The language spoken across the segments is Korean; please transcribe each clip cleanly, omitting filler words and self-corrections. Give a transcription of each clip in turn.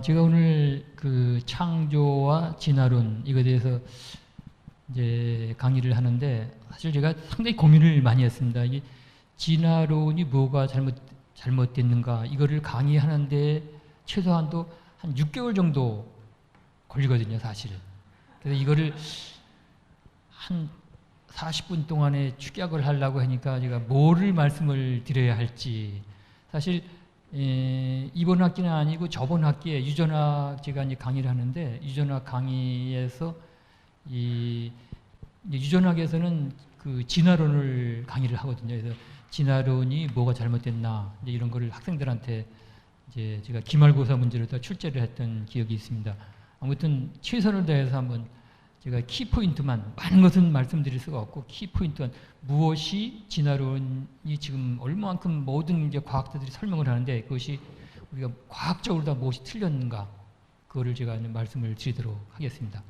제가 오늘 그 창조와 진화론 이거에 대해서 이제 강의를 하는데 사실 제가 상당히 고민을 많이 했습니다. 이게 진화론이 뭐가 잘못됐는가 이거를 강의하는데 최소한도 한 6개월 정도 걸리거든요, 사실은. 그래서 이거를 한 40분 동안에 축약을 하려고 하니까 제가 뭐를 말씀을 드려야 할지 사실 이번 학기는 아니고 저번 학기에 유전학 제가 이제 강의를 하는데 유전학 강의에서 이 유전학에서는 그 진화론을 강의를 하거든요. 그래서 진화론이 뭐가 잘못됐나 이제 이런 거를 학생들한테 이제 제가 기말고사 문제로 다 출제를 했던 기억이 있습니다. 아무튼 최선을 다해서 한번 제가 키포인트만 많은 것은 말씀드릴 수가 없고 키포인트만 무엇이 진화론이 지금 얼마만큼 모든 이제 과학자들이 설명을 하는데 그것이 우리가 과학적으로 다 무엇이 틀렸는가 그거를 제가 말씀을 드리도록 하겠습니다.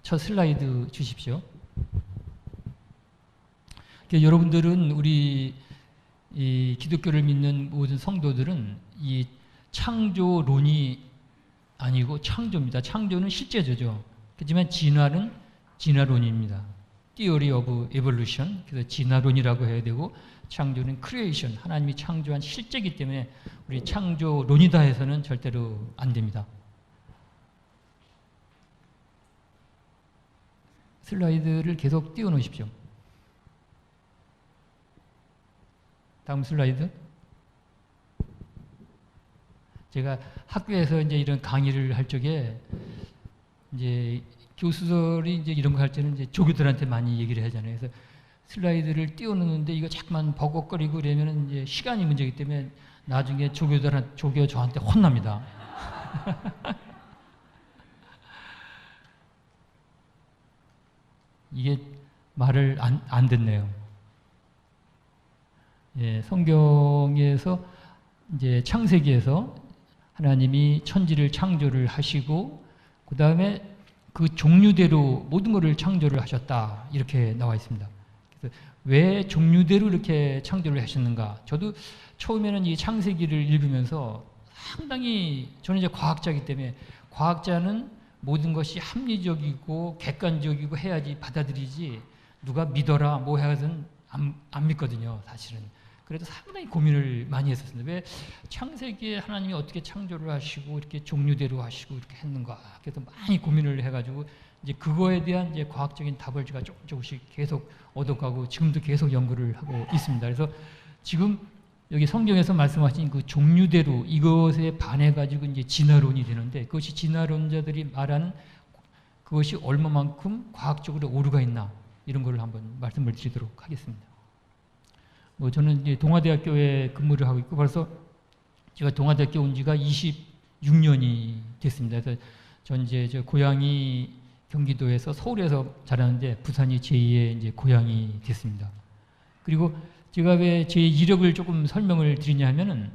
첫 슬라이드 주십시오. 여러분들은 우리 이 기독교를 믿는 모든 성도들은 이 창조론이 아니고 창조입니다. 창조는 실제조죠. 하지만 진화는 진화론입니다. Theory of Evolution. 그래서 진화론이라고 해야 되고 창조는 Creation. 하나님이 창조한 실제이기 때문에 우리 창조론이다 해서는 절대로 안 됩니다. 슬라이드를 계속 띄워놓으십시오. 다음 슬라이드. 제가 학교에서 이제 이런 강의를 할 적에 이제 교수들이 이제 이런 거 할 때는 이제 조교들한테 많이 얘기를 하잖아요. 그래서 슬라이드를 띄워놓는데 이거 자꾸만 버벅거리고 그러면 이제 시간이 문제이기 때문에 나중에 조교 저한테 혼납니다. 이게 말을 안 듣네요. 예, 성경에서 이제 창세기에서 하나님이 천지를 창조를 하시고 그 다음에 그 종류대로 모든 것을 창조를 하셨다 이렇게 나와 있습니다. 그래서 왜 종류대로 이렇게 창조를 하셨는가? 저도 처음에는 이 창세기를 읽으면서 상당히 저는 이제 과학자이기 때문에 과학자는 모든 것이 합리적이고 객관적이고 해야지 받아들이지 누가 믿어라 뭐 해서는 안 믿거든요, 사실은. 그래도 상당히 고민을 많이 했었습니다. 왜 창세기에 하나님이 어떻게 창조를 하시고 이렇게 종류대로 하시고 이렇게 했는가? 그래서 많이 고민을 해가지고 이제 그거에 대한 이제 과학적인 답을 제가 조금씩 계속 얻어가고 지금도 계속 연구를 하고 있습니다. 그래서 지금 여기 성경에서 말씀하신 그 종류대로 이것에 반해가지고 이제 진화론이 되는데 그것이 진화론자들이 말하는 그것이 얼마만큼 과학적으로 오류가 있나 이런 걸 한번 말씀을 드리도록 하겠습니다. 뭐 저는 이제 동아대학교에 근무를 하고 있고 벌써 제가 동아대학교 온 지가 26년이 됐습니다. 그래서 전 이제 저 고향이 경기도에서 서울에서 자라는데 부산이 제2의 이제 고향이 됐습니다. 그리고 제가 왜 제 이력을 조금 설명을 드리냐 하면은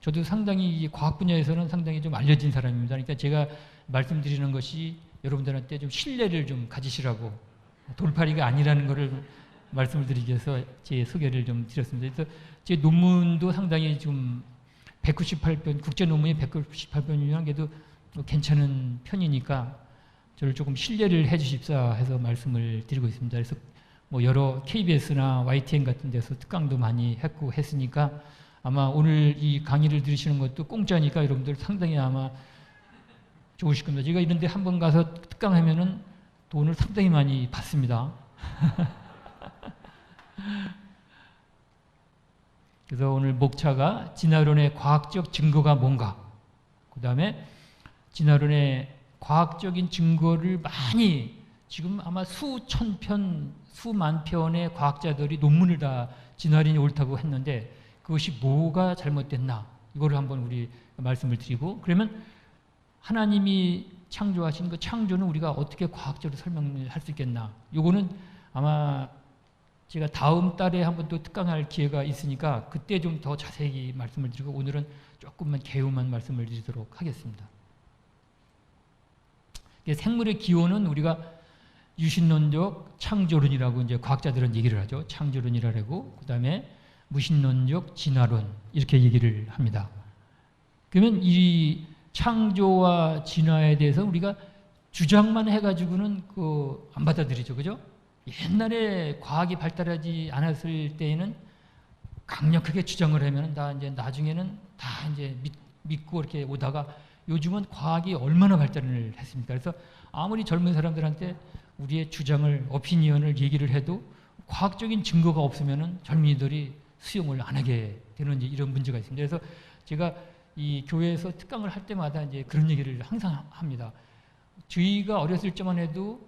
저도 상당히 과학 분야에서는 상당히 좀 알려진 사람입니다. 그러니까 제가 말씀드리는 것이 여러분들한테 좀 신뢰를 좀 가지시라고 돌팔이가 아니라는 것을 말씀을 드리기 위해서 제 소개를 좀 드렸습니다. 그래서 제 논문도 상당히 좀 198편, 국제 논문이 198편이면 그래도 괜찮은 편이니까 저를 조금 신뢰를 해 주십사 해서 말씀을 드리고 있습니다. 그래서 뭐 여러 KBS나 YTN 같은 데서 특강도 많이 했고 했으니까 아마 오늘 이 강의를 들으시는 것도 공짜니까 여러분들 상당히 아마 좋으실 겁니다. 제가 이런 데 한번 가서 특강하면은 돈을 상당히 많이 받습니다. 그래서 오늘 목차가 진화론의 과학적 증거가 뭔가, 그 다음에 진화론의 과학적인 증거를 많이 지금 아마 수천 편, 수만 편의 과학자들이 논문을 다 진화론이 옳다고 했는데 그것이 뭐가 잘못됐나 이거를 한번 우리 말씀을 드리고 그러면 하나님이 창조하신 그 창조는 우리가 어떻게 과학적으로 설명을 할 수 있겠나 요거는 아마 제가 다음 달에 한번 또 특강할 기회가 있으니까 그때 좀 더 자세히 말씀을 드리고 오늘은 조금만 개요만 말씀을 드리도록 하겠습니다. 생물의 기원은 우리가 유신론적 창조론이라고 이제 과학자들은 얘기를 하죠. 창조론이라고 그 다음에 무신론적 진화론 이렇게 얘기를 합니다. 그러면 이 창조와 진화에 대해서 우리가 주장만 해가지고는 안 받아들이죠, 그죠? 옛날에 과학이 발달하지 않았을 때에는 강력하게 주장을 하면 다 이제 나중에는 다 이제 믿고 이렇게 오다가 요즘은 과학이 얼마나 발달을 했습니까? 그래서 아무리 젊은 사람들한테 우리의 주장을, 오피니언을 얘기를 해도 과학적인 증거가 없으면은 젊은이들이 수용을 안 하게 되는 이런 문제가 있습니다. 그래서 제가 이 교회에서 특강을 할 때마다 이제 그런 얘기를 항상 합니다. 저희가 어렸을 때만 해도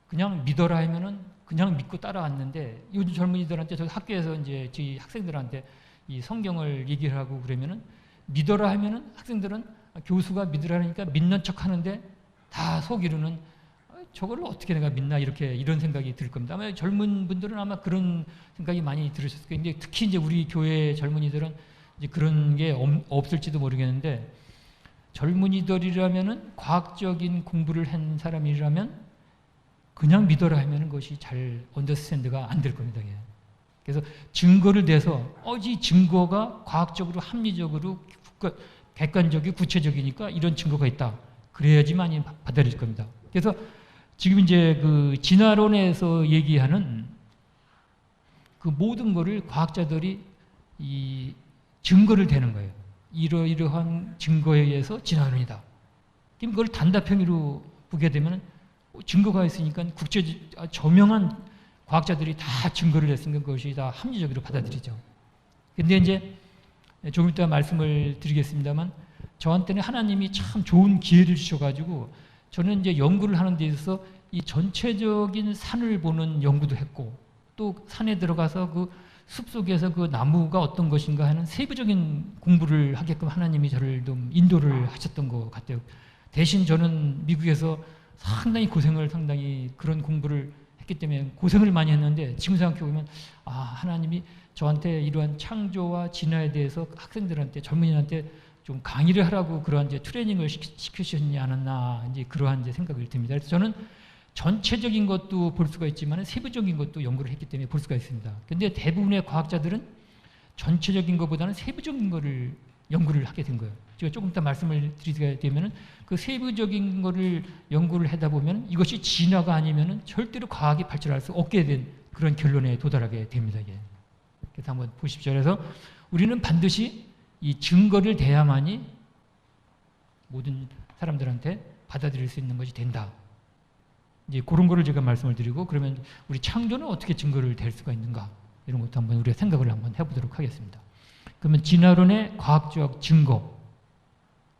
그냥 믿어라 하면은 그냥 믿고 따라왔는데 요즘 젊은이들한테 저희 학교에서 이제 저희 학생들한테 이 성경을 얘기를 하고 그러면은 믿어라 하면은 학생들은 교수가 믿으라 하니까 믿는 척 하는데 다 속이로는 저걸 어떻게 내가 믿나 이런 생각이 들 겁니다. 아마 젊은 분들은 아마 그런 생각이 많이 들으셨을 거예요. 근데 특히 이제 우리 교회 젊은이들은 이제 그런 게 없을지도 모르겠는데 젊은이들이라면은 과학적인 공부를 한 사람이라면 그냥 믿어라 하면은 그것이 잘 언더스탠드가 안 될 겁니다. 그래서 증거를 대서 이 증거가 과학적으로 합리적으로 객관적이고 구체적이니까 이런 증거가 있다. 그래야지만이 받아들일 겁니다. 그래서 지금 이제 그 진화론에서 얘기하는 그 모든 거를 과학자들이 이 증거를 대는 거예요. 이러이러한 증거에 의해서 진화론이다. 그럼 그걸 단답형으로 보게 되면 증거가 있으니까 저명한 과학자들이 다 증거를 냈으니까 그것이 다 합리적으로 받아들이죠. 근데 이제 조금 이따 말씀을 드리겠습니다만 저한테는 하나님이 참 좋은 기회를 주셔가지고 저는 이제 연구를 하는 데 있어서 이 전체적인 산을 보는 연구도 했고 또 산에 들어가서 그 숲속에서 그 나무가 어떤 것인가 하는 세부적인 공부를 하게끔 하나님이 저를 좀 인도를 하셨던 것 같아요. 대신 저는 미국에서 상당히 그런 공부를 했기 때문에 고생을 많이 했는데 지금 생각해보면 하나님이 저한테 이러한 창조와 진화에 대해서 학생들한테 젊은이한테 좀 강의를 하라고 그러한 이제 트레이닝을 시키셨지 않았나 이제 그러한 이제 생각이 듭니다. 그래서 저는 전체적인 것도 볼 수가 있지만 세부적인 것도 연구를 했기 때문에 볼 수가 있습니다. 근데 대부분의 과학자들은 전체적인 것보다는 세부적인 거를 연구를 하게 된 거예요. 제가 조금 이따 말씀을 드리게 되면은 그 세부적인 거를 연구를 하다 보면 이것이 진화가 아니면은 절대로 과학이 발전할 수 없게 된 그런 결론에 도달하게 됩니다. 이게. 그래서 한번 보십시오. 그래서 우리는 반드시 이 증거를 대야만이 모든 사람들한테 받아들일 수 있는 것이 된다. 이제 그런 거를 제가 말씀을 드리고 그러면 우리 창조는 어떻게 증거를 댈 수가 있는가 이런 것도 한번 우리가 생각을 한번 해보도록 하겠습니다. 그러면 진화론의 과학적 증거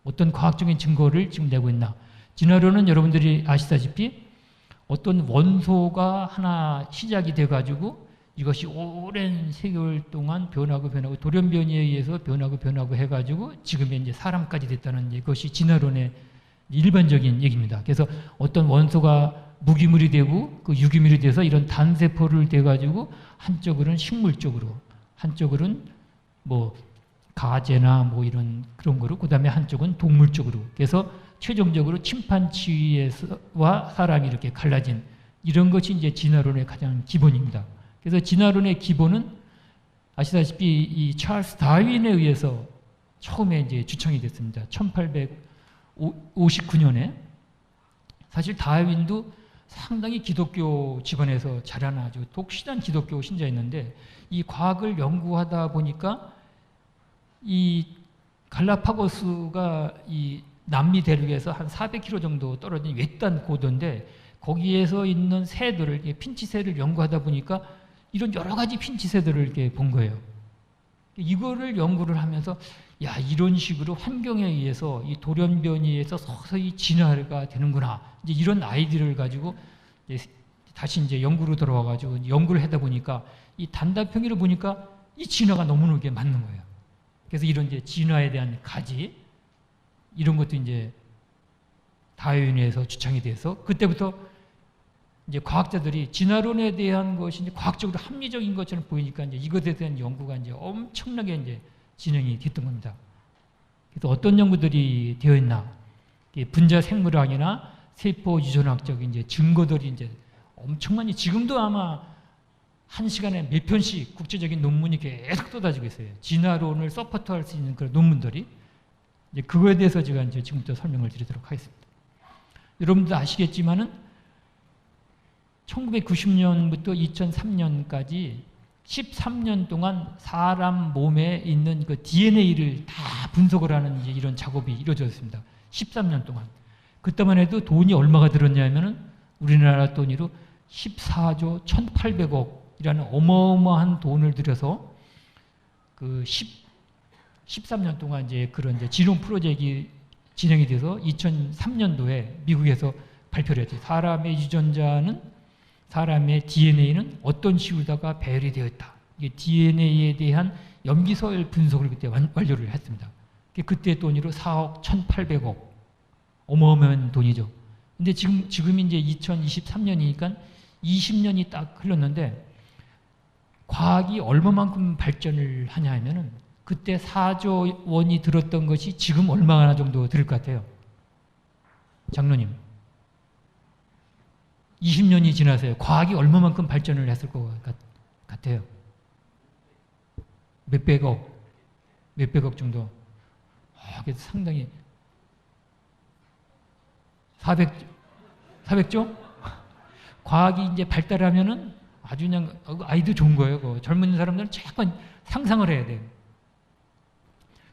어떤 과학적인 증거를 지금 내고 있나? 진화론은 여러분들이 아시다시피 어떤 원소가 하나 시작이 돼가지고 이것이 오랜 세월 동안 변하고 돌연변이에 의해서 변하고 해가지고 지금의 이제 사람까지 됐다는 것이 진화론의 일반적인 얘기입니다. 그래서 어떤 원소가 무기물이 되고 그 유기물이 돼서 이런 단세포를 돼가지고 한쪽으로는 식물적으로, 한쪽으로는 뭐 가재나 뭐 이런 그런 거로, 그 다음에 한쪽은 동물적으로. 그래서 최종적으로 침판치와 사람이 이렇게 갈라진 이런 것이 이제 진화론의 가장 기본입니다. 그래서 진화론의 기본은 아시다시피 이 찰스 다윈에 의해서 처음에 이제 주창이 됐습니다. 1859년에 사실 다윈도 상당히 기독교 집안에서 자란 아주 독실한 기독교 신자였는데 이 과학을 연구하다 보니까 이 갈라파고스가 이 남미 대륙에서 한 400km 정도 떨어진 외딴 고도인데 거기에서 있는 새들을 핀치새를 연구하다 보니까 이런 여러 가지 핀치새들을 이렇게 본 거예요. 이거를 연구를 하면서 이런 식으로 환경에 의해서 이 돌연변이에 의해서 서서히 진화가 되는구나. 이제 이런 아이디어를 가지고 다시 이제 연구로 들어와 가지고 연구를 하다 보니까 이 단답형으로 보니까 이 진화가 너무나 맞는 거예요. 그래서 이런 이제 진화에 대한 가지 이런 것도 이제 다윈에서 주창이 돼서 그때부터 이제 과학자들이 진화론에 대한 것이 이제 과학적으로 합리적인 것처럼 보이니까 이제 이것에 대한 연구가 이제 엄청나게 이제 진행이 됐던 겁니다. 그래서 어떤 연구들이 되어 있나? 분자 생물학이나 세포 유전학적인 이제 증거들이 이제 엄청 많이 지금도 아마 한 시간에 몇 편씩 국제적인 논문이 계속 쏟아지고 있어요. 진화론을 서포트할 수 있는 그런 논문들이. 이제 그거에 대해서 제가 이제 지금부터 설명을 드리도록 하겠습니다. 여러분도 아시겠지만은 1990년부터 2003년까지 13년 동안 사람 몸에 있는 그 DNA를 다 분석을 하는 이제 이런 작업이 이루어졌습니다. 13년 동안. 그때만 해도 돈이 얼마가 들었냐면은 우리나라 돈으로 14조 1,800억이라는 어마어마한 돈을 들여서 그 13년 동안 이제 그런 이제 지론 프로젝트가 진행이 돼서 2003년도에 미국에서 발표를 했죠. 사람의 DNA는 어떤 식으로다가 배열이 되어 있다. 이게 DNA에 대한 염기서열 분석을 그때 완료를 했습니다. 그때 돈으로 4억 1,800억. 어마어마한 돈이죠. 근데 지금 이제 2023년이니까 20년이 딱 흘렀는데 과학이 얼마만큼 발전을 하냐 하면은 그때 4조 원이 들었던 것이 지금 얼마나 정도 들을 것 같아요? 장로님. 20년이 지나서요. 과학이 얼마만큼 발전을 했을 것 같아요? 몇백억 정도. 그래서 상당히 400조? 과학이 이제 발달하면은 아주 그냥 아이도 좋은 거예요. 그 젊은 사람들은 자꾸 상상을 해야 돼요.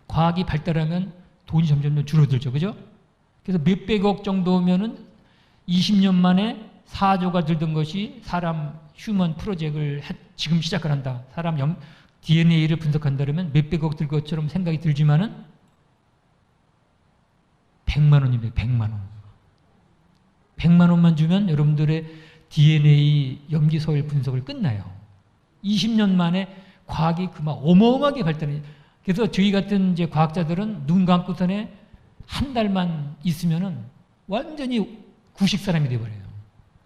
과학이 발달하면 돈이 점점 줄어들죠. 그죠? 그래서 몇백억 정도면은 20년 만에 4조가 들던 것이 사람 휴먼 프로젝트를 지금 시작을 한다. 사람 DNA를 분석한다 그러면 몇백억 들 것처럼 생각이 들지만은 100만 원입니다. 100만 원. 100만 원만 주면 여러분들의 DNA 염기서열 분석을 끝나요. 20년 만에 과학이 그만 어마어마하게 발달해요. 그래서 저희 같은 이제 과학자들은 눈 감고선에 한 달만 있으면은 완전히 구식 사람이 돼버려요.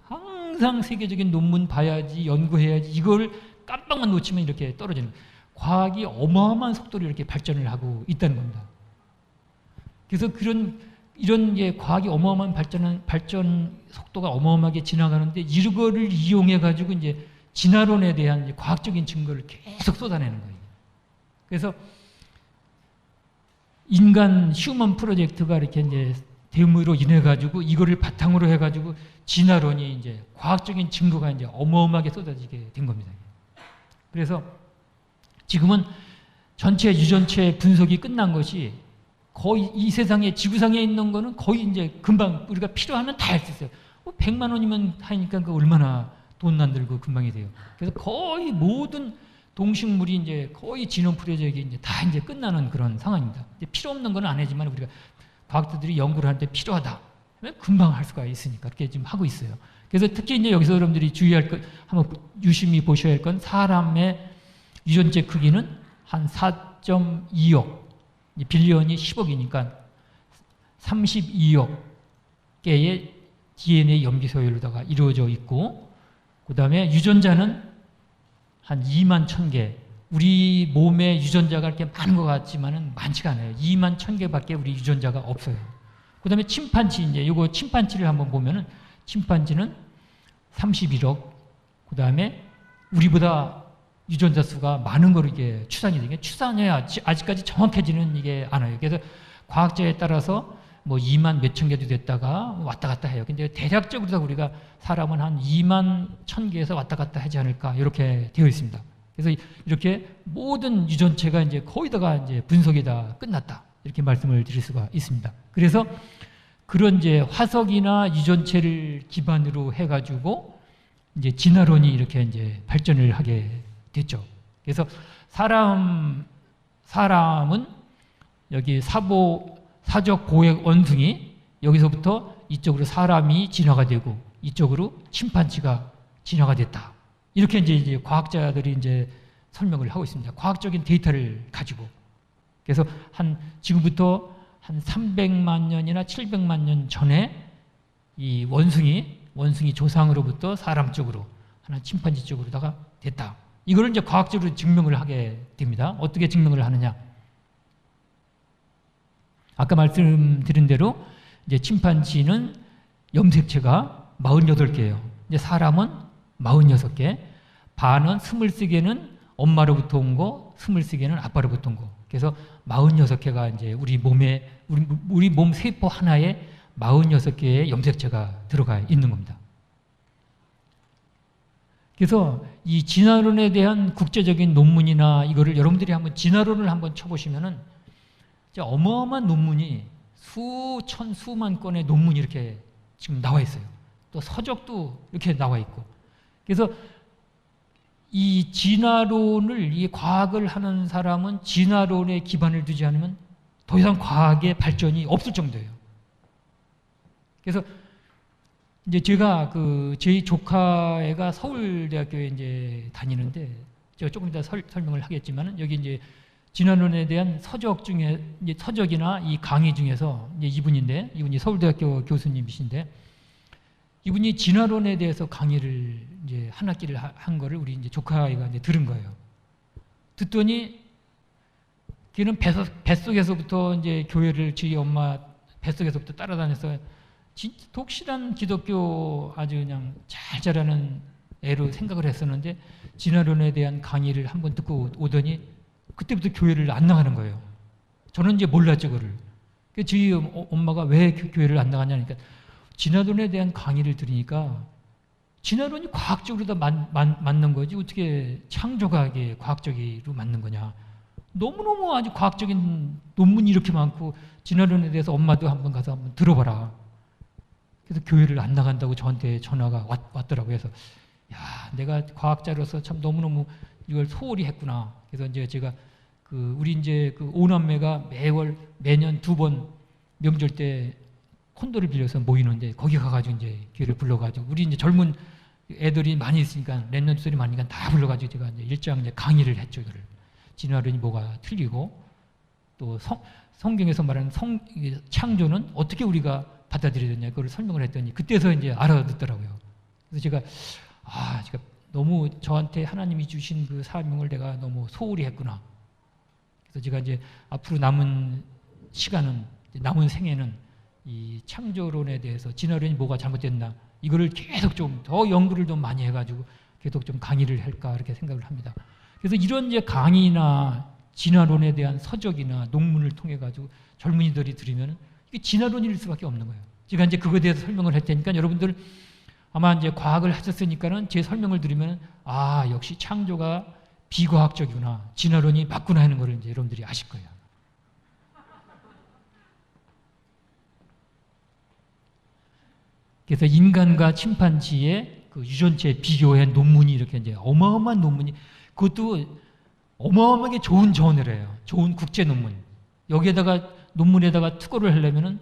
항상 세계적인 논문 봐야지, 연구해야지, 이걸 깜빡만 놓치면 이렇게 떨어지는 거예요. 과학이 어마어마한 속도로 이렇게 발전을 하고 있다는 겁니다. 그래서 이런 게 과학이 어마어마한 발전 속도가 어마어마하게 지나가는데 이거를 이용해 가지고 이제 진화론에 대한 이제 과학적인 증거를 계속 쏟아내는 거예요. 그래서 인간 휴먼 프로젝트가 이렇게 이제 됨으로 인해 가지고 이거를 바탕으로 해 가지고 진화론이 이제 과학적인 증거가 이제 어마어마하게 쏟아지게 된 겁니다. 그래서 지금은 전체 유전체 분석이 끝난 것이 거의 이 세상에 지구상에 있는 거는 거의 이제 금방 우리가 필요하면 다 할 수 있어요. 100만 원이면 하니까 그 얼마나 돈 안 들고 금방이 돼요. 그래서 거의 모든 동식물이 이제 거의 지노 프로젝트가 이제 다 이제 끝나는 그런 상황입니다. 필요 없는 건 안 하지만 우리가 과학자들이 연구를 할 때 필요하다. 금방 할 수가 있으니까 그렇게 지금 하고 있어요. 그래서 특히 이제 여기서 여러분들이 주의할 것, 한번 유심히 보셔야 할 건 사람의 유전체 크기는 한 4.2억, 빌리언이 10억이니까 32억 개의 DNA 염기서열로다가 이루어져 있고, 그 다음에 유전자는 한 2만 1000개. 우리 몸에 유전자가 이렇게 많은 것 같지만은 많지가 않아요. 2만 1000개밖에 우리 유전자가 없어요. 그 다음에 침판치, 이제 요거 침판치를 한번 보면은 침판치는 31억. 그 다음에 우리보다 유전자 수가 많은 거로 이게 추산이 되게 추산해야 아직까지 정확해지는 이게 않아요. 그래서 과학자에 따라서 뭐 2만 몇천 개도 됐다가 왔다 갔다 해요. 근데 대략적으로 우리가 사람은 한 2만 1000개에서 왔다 갔다 하지 않을까 이렇게 되어 있습니다. 그래서 이렇게 모든 유전체가 이제 거의 다가 이제 분석이 다 끝났다. 이렇게 말씀을 드릴 수가 있습니다. 그래서 그런 이제 화석이나 유전체를 기반으로 해가지고 이제 진화론이 이렇게 이제 발전을 하게 됐죠. 그래서 사람은 여기 사적 고액 원숭이, 여기서부터 이쪽으로 사람이 진화가 되고 이쪽으로 침판치가 진화가 됐다. 이렇게 이제 과학자들이 이제 설명을 하고 있습니다. 과학적인 데이터를 가지고. 그래서 지금부터 한 300만 년이나 700만 년 전에 이 원숭이 조상으로부터 사람 쪽으로, 하나 침판지 쪽으로다가 됐다. 이거를 이제 과학적으로 증명을 하게 됩니다. 어떻게 증명을 하느냐? 아까 말씀드린 대로 이제 침판지는 염색체가 48개예요. 이제 사람은 46개, 반은 23개는 엄마로부터 온 거, 23개는 아빠로부터 온 거. 그래서 46개가 이제 우리 몸 세포 하나에 46개의 염색체가 들어가 있는 겁니다. 그래서 이 진화론에 대한 국제적인 논문이나 이거를 여러분들이 한번 진화론을 한번 쳐보시면은 어마어마한 논문이 수천 수만 건의 논문이 이렇게 지금 나와 있어요. 또 서적도 이렇게 나와 있고. 그래서 이 진화론을, 이 과학을 하는 사람은 진화론에 기반을 두지 않으면 더 이상 과학의 발전이 없을 정도예요. 그래서 이제 제가 제 조카애가 서울대학교에 이제 다니는데, 제가 조금 이따 설명을 하겠지만은, 여기 이제 진화론에 대한 서적 중에, 이제 서적이나 이 강의 중에서 이제 이분이 서울대학교 교수님이신데, 이분이 진화론에 대해서 강의를 이제 한 학기를 한 거를 우리 이제 조카아이가 이제 들은 거예요. 듣더니 걔는 뱃속에서부터 이제 교회를 저희 엄마 뱃속에서부터 따라다녀서 진짜 독실한 기독교 아주 그냥 잘 자라는 애로 생각을 했었는데, 진화론에 대한 강의를 한번 듣고 오더니 그때부터 교회를 안 나가는 거예요. 저는 이제 몰랐죠, 그거를. 저희 엄마가 왜 교회를 안 나가냐니까, 진화론에 대한 강의를 들으니까 진화론이 과학적으로 다 맞는 거지 어떻게 창조과학에 과학적으로 맞는 거냐. 너무너무 아주 과학적인 논문이 이렇게 많고 진화론에 대해서 엄마도 한번 가서 한번 들어봐라. 그래서 교회를 안 나간다고 저한테 전화가 왔더라고요. 그래서 야, 내가 과학자로서 참 너무너무 이걸 소홀히 했구나. 그래서 이제 제가 우리 이제 오남매가 매년 2번 명절 때 콘도를 빌려서 모이는데, 거기 가가지고 이제 교회를 불러가지고, 우리 이제 젊은 애들이 많이 있으니까, 랩런트들이 많으니까 다 불러가지고 제가 이제 일장 이제 강의를 했죠. 이거를. 진화론이 뭐가 틀리고, 또 성경에서 말하는 창조는 어떻게 우리가 받아들여야 되냐, 그걸 설명을 했더니, 그때서 이제 알아듣더라고요. 그래서 제가 너무 저한테 하나님이 주신 그 사명을 내가 너무 소홀히 했구나. 그래서 제가 이제 앞으로 남은 시간은, 남은 생애는 이 창조론에 대해서 진화론이 뭐가 잘못됐나, 이거를 계속 좀 더 연구를 좀 많이 해가지고 계속 좀 강의를 할까, 이렇게 생각을 합니다. 그래서 이런 이제 강의나 진화론에 대한 서적이나 논문을 통해 가지고 젊은이들이 들으면 이게 진화론일 수밖에 없는 거예요. 제가 이제 그거에 대해서 설명을 할 테니까 여러분들 아마 이제 과학을 하셨으니까는 제 설명을 들으면, 아, 역시 창조가 비과학적이구나, 진화론이 맞구나 하는 걸 이제 여러분들이 아실 거예요. 그래서 인간과 침판지의 그 유전체 비교한 논문이 이렇게 이제 어마어마한 논문이, 그것도 어마어마하게 좋은 저널이에요. 좋은 국제 논문. 여기에다가 논문에다가 특허를 하려면은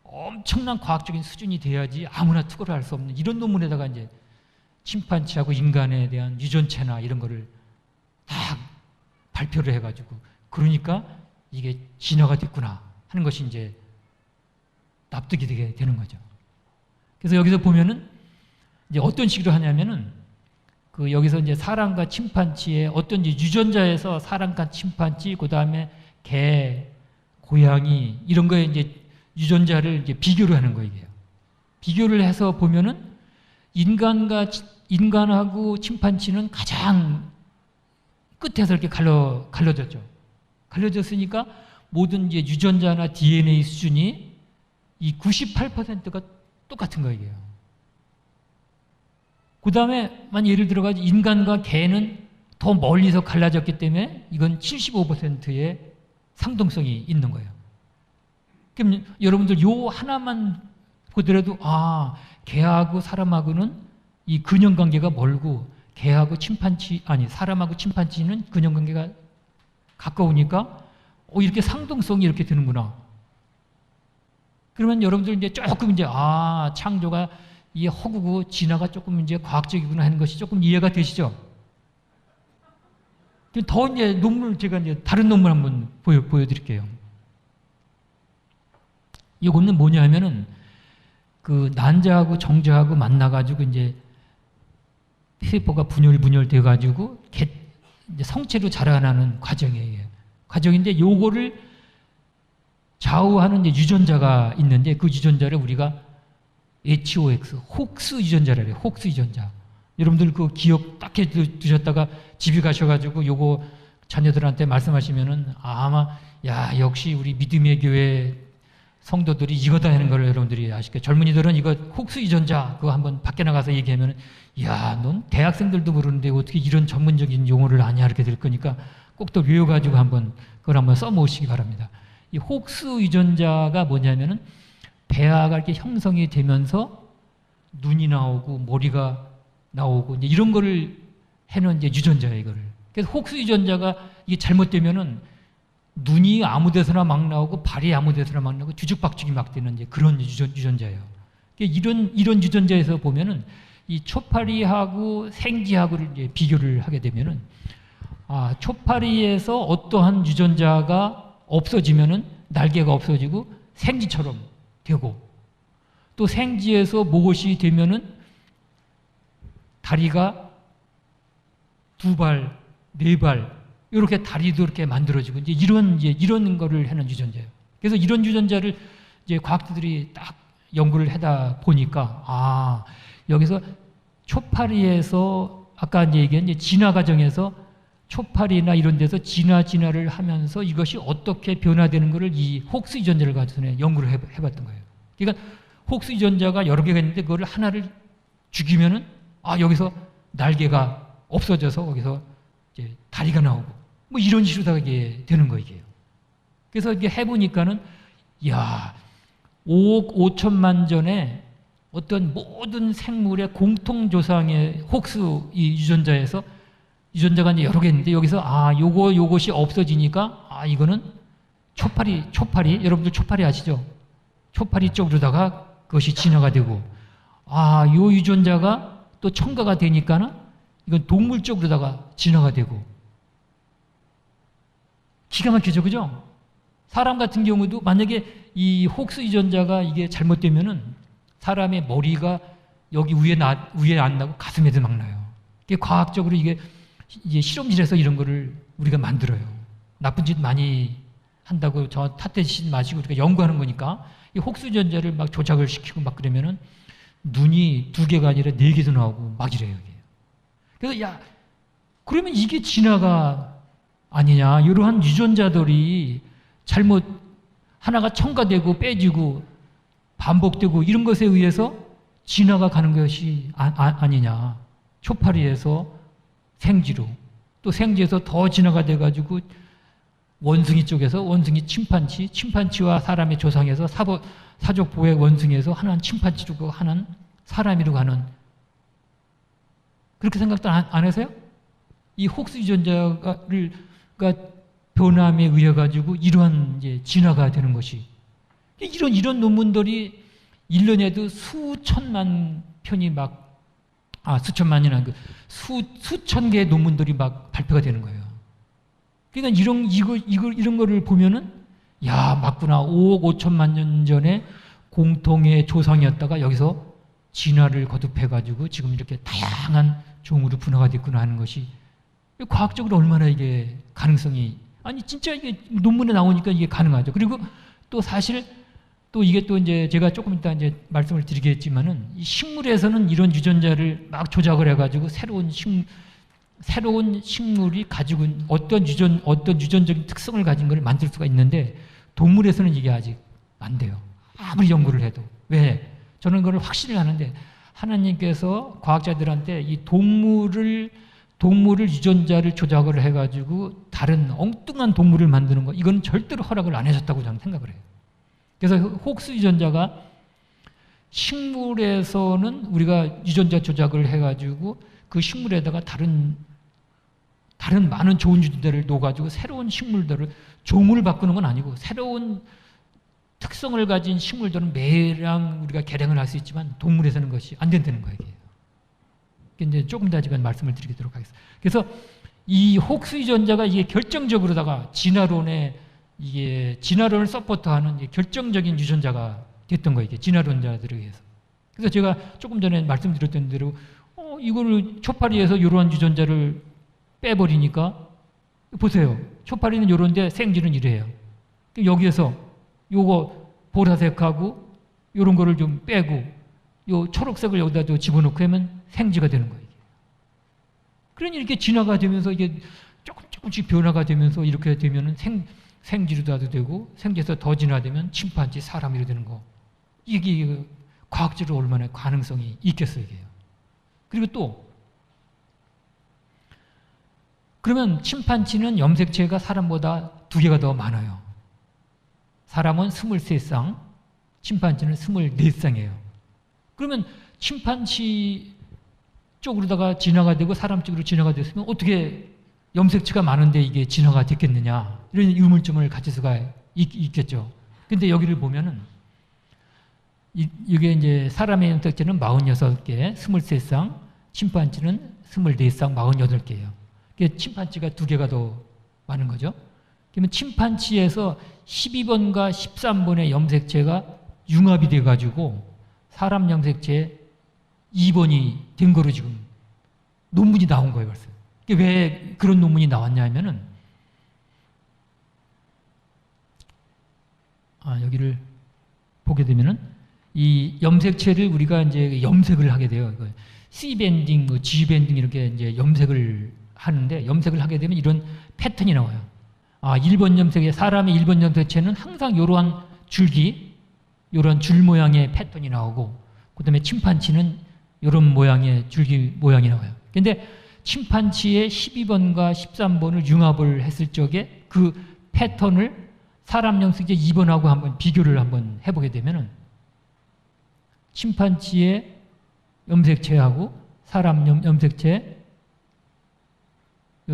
엄청난 과학적인 수준이 돼야지 아무나 특허를 할 수 없는 이런 논문에다가 이제 침판지하고 인간에 대한 유전체나 이런 거를 다 발표를 해가지고, 그러니까 이게 진화가 됐구나 하는 것이 이제 납득이 되게 되는 거죠. 그래서 여기서 보면은 이제 어떤 식으로 하냐면은 여기서 이제 사람과 침판지의 어떤 이제 유전자에서 사람과 침판지, 그 다음에 개, 고양이 이런 거에 이제 유전자를 이제 비교를 하는 거예요. 비교를 해서 보면은 인간하고 침판지는 가장 끝에서 이렇게 갈라졌죠. 갈라졌으니까 모든 이제 유전자나 DNA 수준이 이 98%가 똑같은 거예요. 그 다음에 예를 들어가지고 인간과 개는 더 멀리서 갈라졌기 때문에 이건 75%의 상동성이 있는 거예요. 그럼 여러분들 요 하나만 보더라도, 아, 개하고 사람하고는 이 근연관계가 멀고 사람하고 침판지는 근연관계가 가까우니까 이렇게 상동성이 이렇게 드는구나. 그러면 여러분들 이제 조금 이제, 아, 창조가 이 허구고 진화가 조금 이제 과학적이구나 하는 것이 조금 이해가 되시죠? 더 이제 제가 이제 다른 논문 한번 보여드릴게요. 이거는 뭐냐 하면은 난자하고 정자하고 만나가지고 이제 세포가 분열 돼가지고 이제 성체로 자라나는 과정이에요. 과정인데 요거를 좌우하는 이제 유전자가 있는데 그 유전자를 우리가 HOX, 혹스 유전자라 그래요. 혹스 유전자. 여러분들 그 기억 딱 해 두셨다가 집에 가셔가지고 요거 자녀들한테 말씀하시면은 아마 야 역시 우리 믿음의 교회 성도들이 이거다 하는 걸 여러분들이 아실까요? 젊은이들은 이거 혹수 유전자 그거 한번 밖에 나가서 얘기하면은 야 넌 대학생들도 모르는데 어떻게 이런 전문적인 용어를 아냐 이렇게 될 거니까 꼭 또 외워가지고 한번 그걸 한번 써모으시기 바랍니다. 이 혹수 유전자가 뭐냐면은 배아가 이렇게 형성이 되면서 눈이 나오고 머리가 나오고 이제 이런 거를 해놓은 이제 유전자예요, 이거를. 그래서 혹수 유전자가 이게 잘못되면은 눈이 아무 데서나 막 나오고 발이 아무 데서나 막 나오고 뒤죽박죽이 막 되는 이제 그런 유전자예요. 이런 유전자에서 보면은 이 초파리하고 생쥐하고를 이제 비교를 하게 되면은 초파리에서 어떠한 유전자가 없어지면은 날개가 없어지고 생쥐처럼 되고 또 생쥐에서 무엇이 되면은 다리가 2발, 4발 이렇게 다리도 이렇게 만들어지고 이제 이런 거를 하는 유전자예요. 그래서 이런 유전자를 이제 과학자들이 딱 연구를 하다 보니까 여기서 초파리에서 아까 이제 얘기한 이제 진화 과정에서 초파리나 이런 데서 진화를 하면서 이것이 어떻게 변화되는 것을 이 혹스 유전자를 가지고 연구를 해봤던 거예요. 그러니까 혹스 유전자가 여러 개가 있는데 그거를 하나를 죽이면은 여기서 날개가 없어져서 거기서 이제 다리가 나오고 뭐 이런 식으로 이게 되는 거예요. 그래서 이게 해보니까는 5억 5천만 전에 어떤 모든 생물의 공통 조상의 혹스 이 유전자가 이제 여러 개 있는데 여기서 요것이 없어지니까 이거는 초파리 여러분들 초파리 아시죠? 초파리 쪽으로다가 그것이 진화가 되고 요 유전자가 또 첨가가 되니까는 이건 동물 쪽으로다가 진화가 되고 기가 막히죠, 그죠? 사람 같은 경우도 만약에 이 혹스 유전자가 이게 잘못되면은 사람의 머리가 여기 위에 안 나고 가슴에도 막 나요. 이게 과학적으로 이게 실험실에서 이런 거를 우리가 만들어요. 나쁜 짓 많이 한다고 저 탓대지 마시고 우리가 연구하는 거니까 이 혹스 유전자를 막 조작을 시키고 막 그러면은 눈이 2개가 아니라 4개도 나오고 막 이래요. 이게. 그래서 그러면 이게 진화가 아니냐. 이러한 유전자들이 잘못 하나가 첨가되고 빼지고 반복되고 이런 것에 의해서 진화가 가는 것이 아니냐. 초파리에서 생쥐로 또 생쥐에서 더 진화가 돼가지고 원숭이 쪽에서 원숭이 침판치와 사람의 조상에서 사족 보호의 원숭이에서 하나는 침판치로 하나는 사람이로 가는 그렇게 생각도 안 하세요? 이 혹스 유전자가 변함에 의해 가지고 이러한 이제 진화가 되는 것이 이런 논문들이 1년에도 수천만 편이 수천만이나 수천 개의 논문들이 막 발표가 되는 거예요. 그러니까 이런 거를 보면은 맞구나. 5억 5천만 년 전에 공통의 조상이었다가 여기서 진화를 거듭해 가지고 지금 이렇게 다양한 종으로 분화가 됐구나 하는 것이 과학적으로 얼마나 이게 가능성이 진짜 이게 논문에 나오니까 이게 가능하죠. 그리고 또 사실 또 이게 또 이제 제가 조금 이따 이제 말씀을 드리겠지만은 이 식물에서는 이런 유전자를 막 조작을 해가지고 새로운 식물이 가지고 어떤 유전적인 특성을 가진 걸 만들 수가 있는데 동물에서는 이게 아직 안 돼요. 아무리 연구를 해도. 왜? 저는 그걸 확신을 하는데 하나님께서 과학자들한테 이 동물을 유전자를 조작을 해가지고 다른 엉뚱한 동물을 만드는 거 이건 절대로 허락을 안 해줬다고 저는 생각을 해요. 그래서 혹스 유전자가 식물에서는 우리가 유전자 조작을 해가지고 그 식물에다가 다른 많은 좋은 유전자를 넣어가지고 새로운 식물들을 종을 바꾸는 건 아니고 새로운 특성을 가진 식물들은 매랑 우리가 개량을 할 수 있지만 동물에서는 그것이 안 된다는 거예요. 이제 조금 더 지금 말씀을 드리도록 하겠습니다. 그래서 이 혹스 유전자가 이게 결정적으로다가 진화론을 서포트하는 결정적인 유전자가 됐던 거예요. 진화론자들에 의해서. 그래서 제가 조금 전에 말씀드렸던 대로 이거를 초파리에서 이러한 유전자를 빼버리니까 보세요. 초파리는 이런데 생쥐는 이래요. 여기에서 요거 보라색하고 이런 거를 좀 빼고 요 초록색을 여기다 집어넣고 하면 생쥐가 되는 거예요. 그러니 이렇게 진화가 되면서 이게 조금씩 변화가 되면서 이렇게 되면은 생쥐로도 되고 생쥐에서 더 진화되면 침판지 사람이 되는 거. 이게 과학적으로 얼마나 가능성이 있겠어요, 이게요. 그리고 또 그러면 침판지는 염색체가 사람보다 2개가 더 많아요. 사람은 23쌍, 침판지는 24쌍이에요. 그러면 침판지 쪽으로다가 진화가 되고 사람 쪽으로 진화가 됐으면 어떻게 염색체가 많은데 이게 진화가 됐겠느냐, 이런 의문점을 가질 수가 있겠죠. 근데 여기를 보면은 이게 이제 사람의 염색체는 46개, 23쌍, 침판지는 24쌍, 48개예요. 침판지가 2개가 더 많은 거죠. 그러면 침판지에서 12번과 13번의 염색체가 융합이 돼가지고 사람 염색체 2번이 된 거로 지금 논문이 나온 거예요, 벌써. 왜 그런 논문이 나왔냐 하면은, 여기를 보게 되면은 이 염색체를 우리가 이제 염색을 하게 돼요. C 밴딩, G 밴딩 이렇게 이제 염색을 하는데, 염색을 하게 되면 이런 패턴이 나와요. 1번 염색에, 사람의 1번 염색체는 항상 이러한 줄기, 이런 줄 모양의 패턴이 나오고, 그 다음에 침판지는 이런 모양의 줄기 모양이 나와요. 근데 침판지의 12번과 13번을 융합을 했을 적에 그 패턴을 사람 염색체 2번하고 한번 비교를 한번 해보게 되면은, 침판지의 염색체하고 사람 염색체,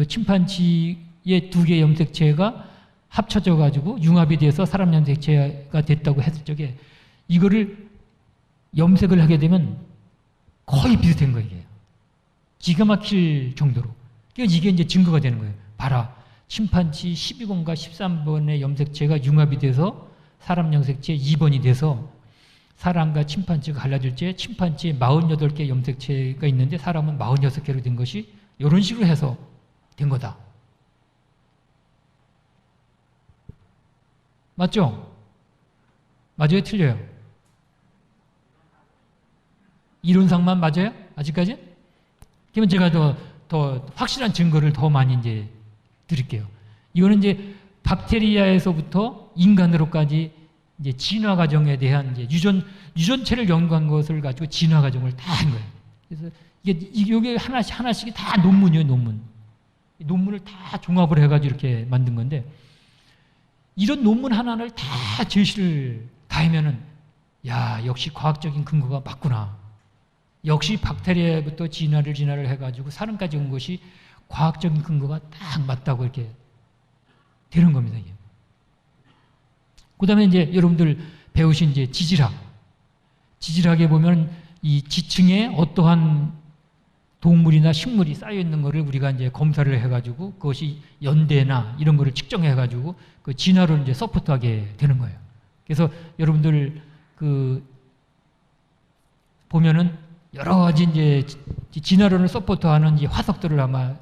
침판지의 2개 염색체가 합쳐져 가지고 융합이 돼서 사람 염색체가 됐다고 했을 적에 이거를 염색을 하게 되면 거의 비슷한 거예요. 기가 막힐 정도로. 그러니까 이게 이제 증거가 되는 거예요. 봐라, 침판지 12번과 13번의 염색체가 융합이 돼서 사람 염색체 2번이 돼서 사람과 침판지가 갈라질 때 침판지에 48개 염색체가 있는데 사람은 46개로 된 것이 이런 식으로 해서 된 거다. 맞죠? 맞아요? 틀려요? 이론상만 맞아요? 아직까지? 그러면 제가 더 확실한 증거를 더 많이 이제 드릴게요. 이거는 이제 박테리아에서부터 인간으로까지 이제 진화 과정에 대한 이제 유전체를 연구한 것을 가지고 진화 과정을 다 한 거예요. 그래서 이게 하나씩이 다 논문이에요, 논문. 논문을 다 종합을 해가지고 이렇게 만든 건데, 이런 논문 하나를 다 제시를 다 하면은, 야, 역시 과학적인 근거가 맞구나. 역시 박테리아부터 진화를 해가지고 사람까지 온 것이 과학적인 근거가 딱 맞다고 이렇게 되는 겁니다, 이게. 그 다음에 이제 여러분들 배우신 이제 지질학. 지질학에 보면 이 지층에 어떠한 동물이나 식물이 쌓여 있는 거를 우리가 이제 검사를 해가지고 그것이 연대나 이런 거를 측정해가지고 그 진화를 이제 서포트하게 되는 거예요. 그래서 여러분들 보면은 여러 가지 이제 진화론을 서포트하는 이 화석들을 아마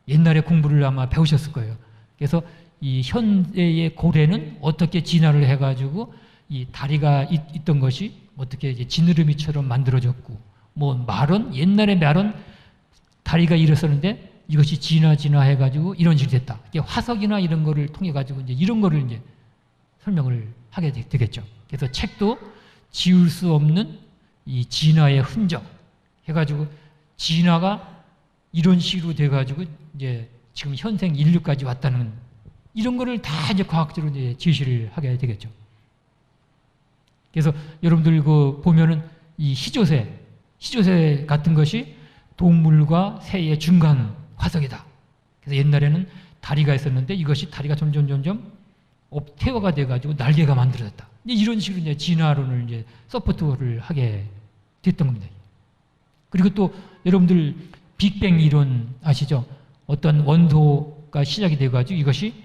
옛날에 공부를 아마 배우셨을 거예요. 그래서 이 현대의 고래는 어떻게 진화를 해가지고 이 다리가 있던 것이 어떻게 이제 지느러미처럼 만들어졌고, 뭐 말은 옛날에 말은 다리가 이랬었는데 이것이 진화해가지고 이런 식이 됐다. 이게 화석이나 이런 거를 통해 가지고 이제 이런 거를 이제 설명을 하게 되겠죠. 그래서 책도 지울 수 없는 이 진화의 흔적 해가지고 진화가 이런 식으로 돼가지고 이제 지금 현생 인류까지 왔다는 이런 거를 다 이제 과학적으로 이제 제시를 하게 되겠죠. 그래서 여러분들 보면은 이 시조새 같은 것이 동물과 새의 중간 화석이다. 그래서 옛날에는 다리가 있었는데 이것이 다리가 점점 퇴화가 돼가지고 날개가 만들어졌다. 이런 식으로 이제 진화론을 이제 서포트를 하게 됐던 겁니다. 그리고 또 여러분들 빅뱅 이론 아시죠? 어떤 원소가 시작이 돼가지고 이것이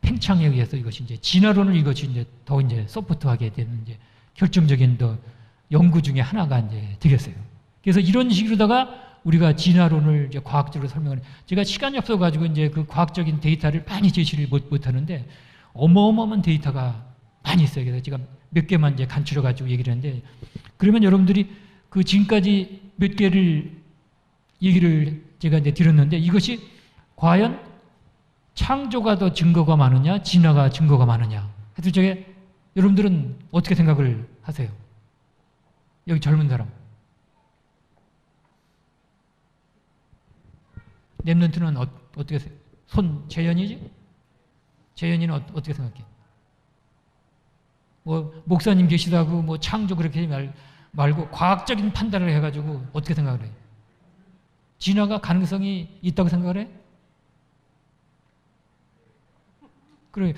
팽창에 의해서 이것이 이제 진화론을 이것이 이제 더 이제 서포트하게 되는 이제 결정적인 연구 중에 하나가 이제 되겠어요. 그래서 이런 식으로다가 우리가 진화론을 이제 과학적으로 설명을, 제가 시간이 없어가지고 이제 그 과학적인 데이터를 많이 제시를 못 하는데 어마어마한 데이터가 많이 있어요. 그래서 제가 몇 개만 이제 간추려가지고 얘기를 하는데, 그러면 여러분들이 그 지금까지 몇 개를 얘기를 제가 이제 드렸는데 이것이 과연 창조가 더 증거가 많으냐, 진화가 증거가 많으냐? 하여튼 저게 여러분들은 어떻게 생각을 하세요? 여기 젊은 사람. 랩런트는 어떻게 손 재현이지? 재현이는 어떻게 생각해? 뭐 목사님 계시다고 뭐 창조 그렇게 말고 과학적인 판단을 해가지고 어떻게 생각을 해? 진화가 가능성이 있다고 생각을 해? 그래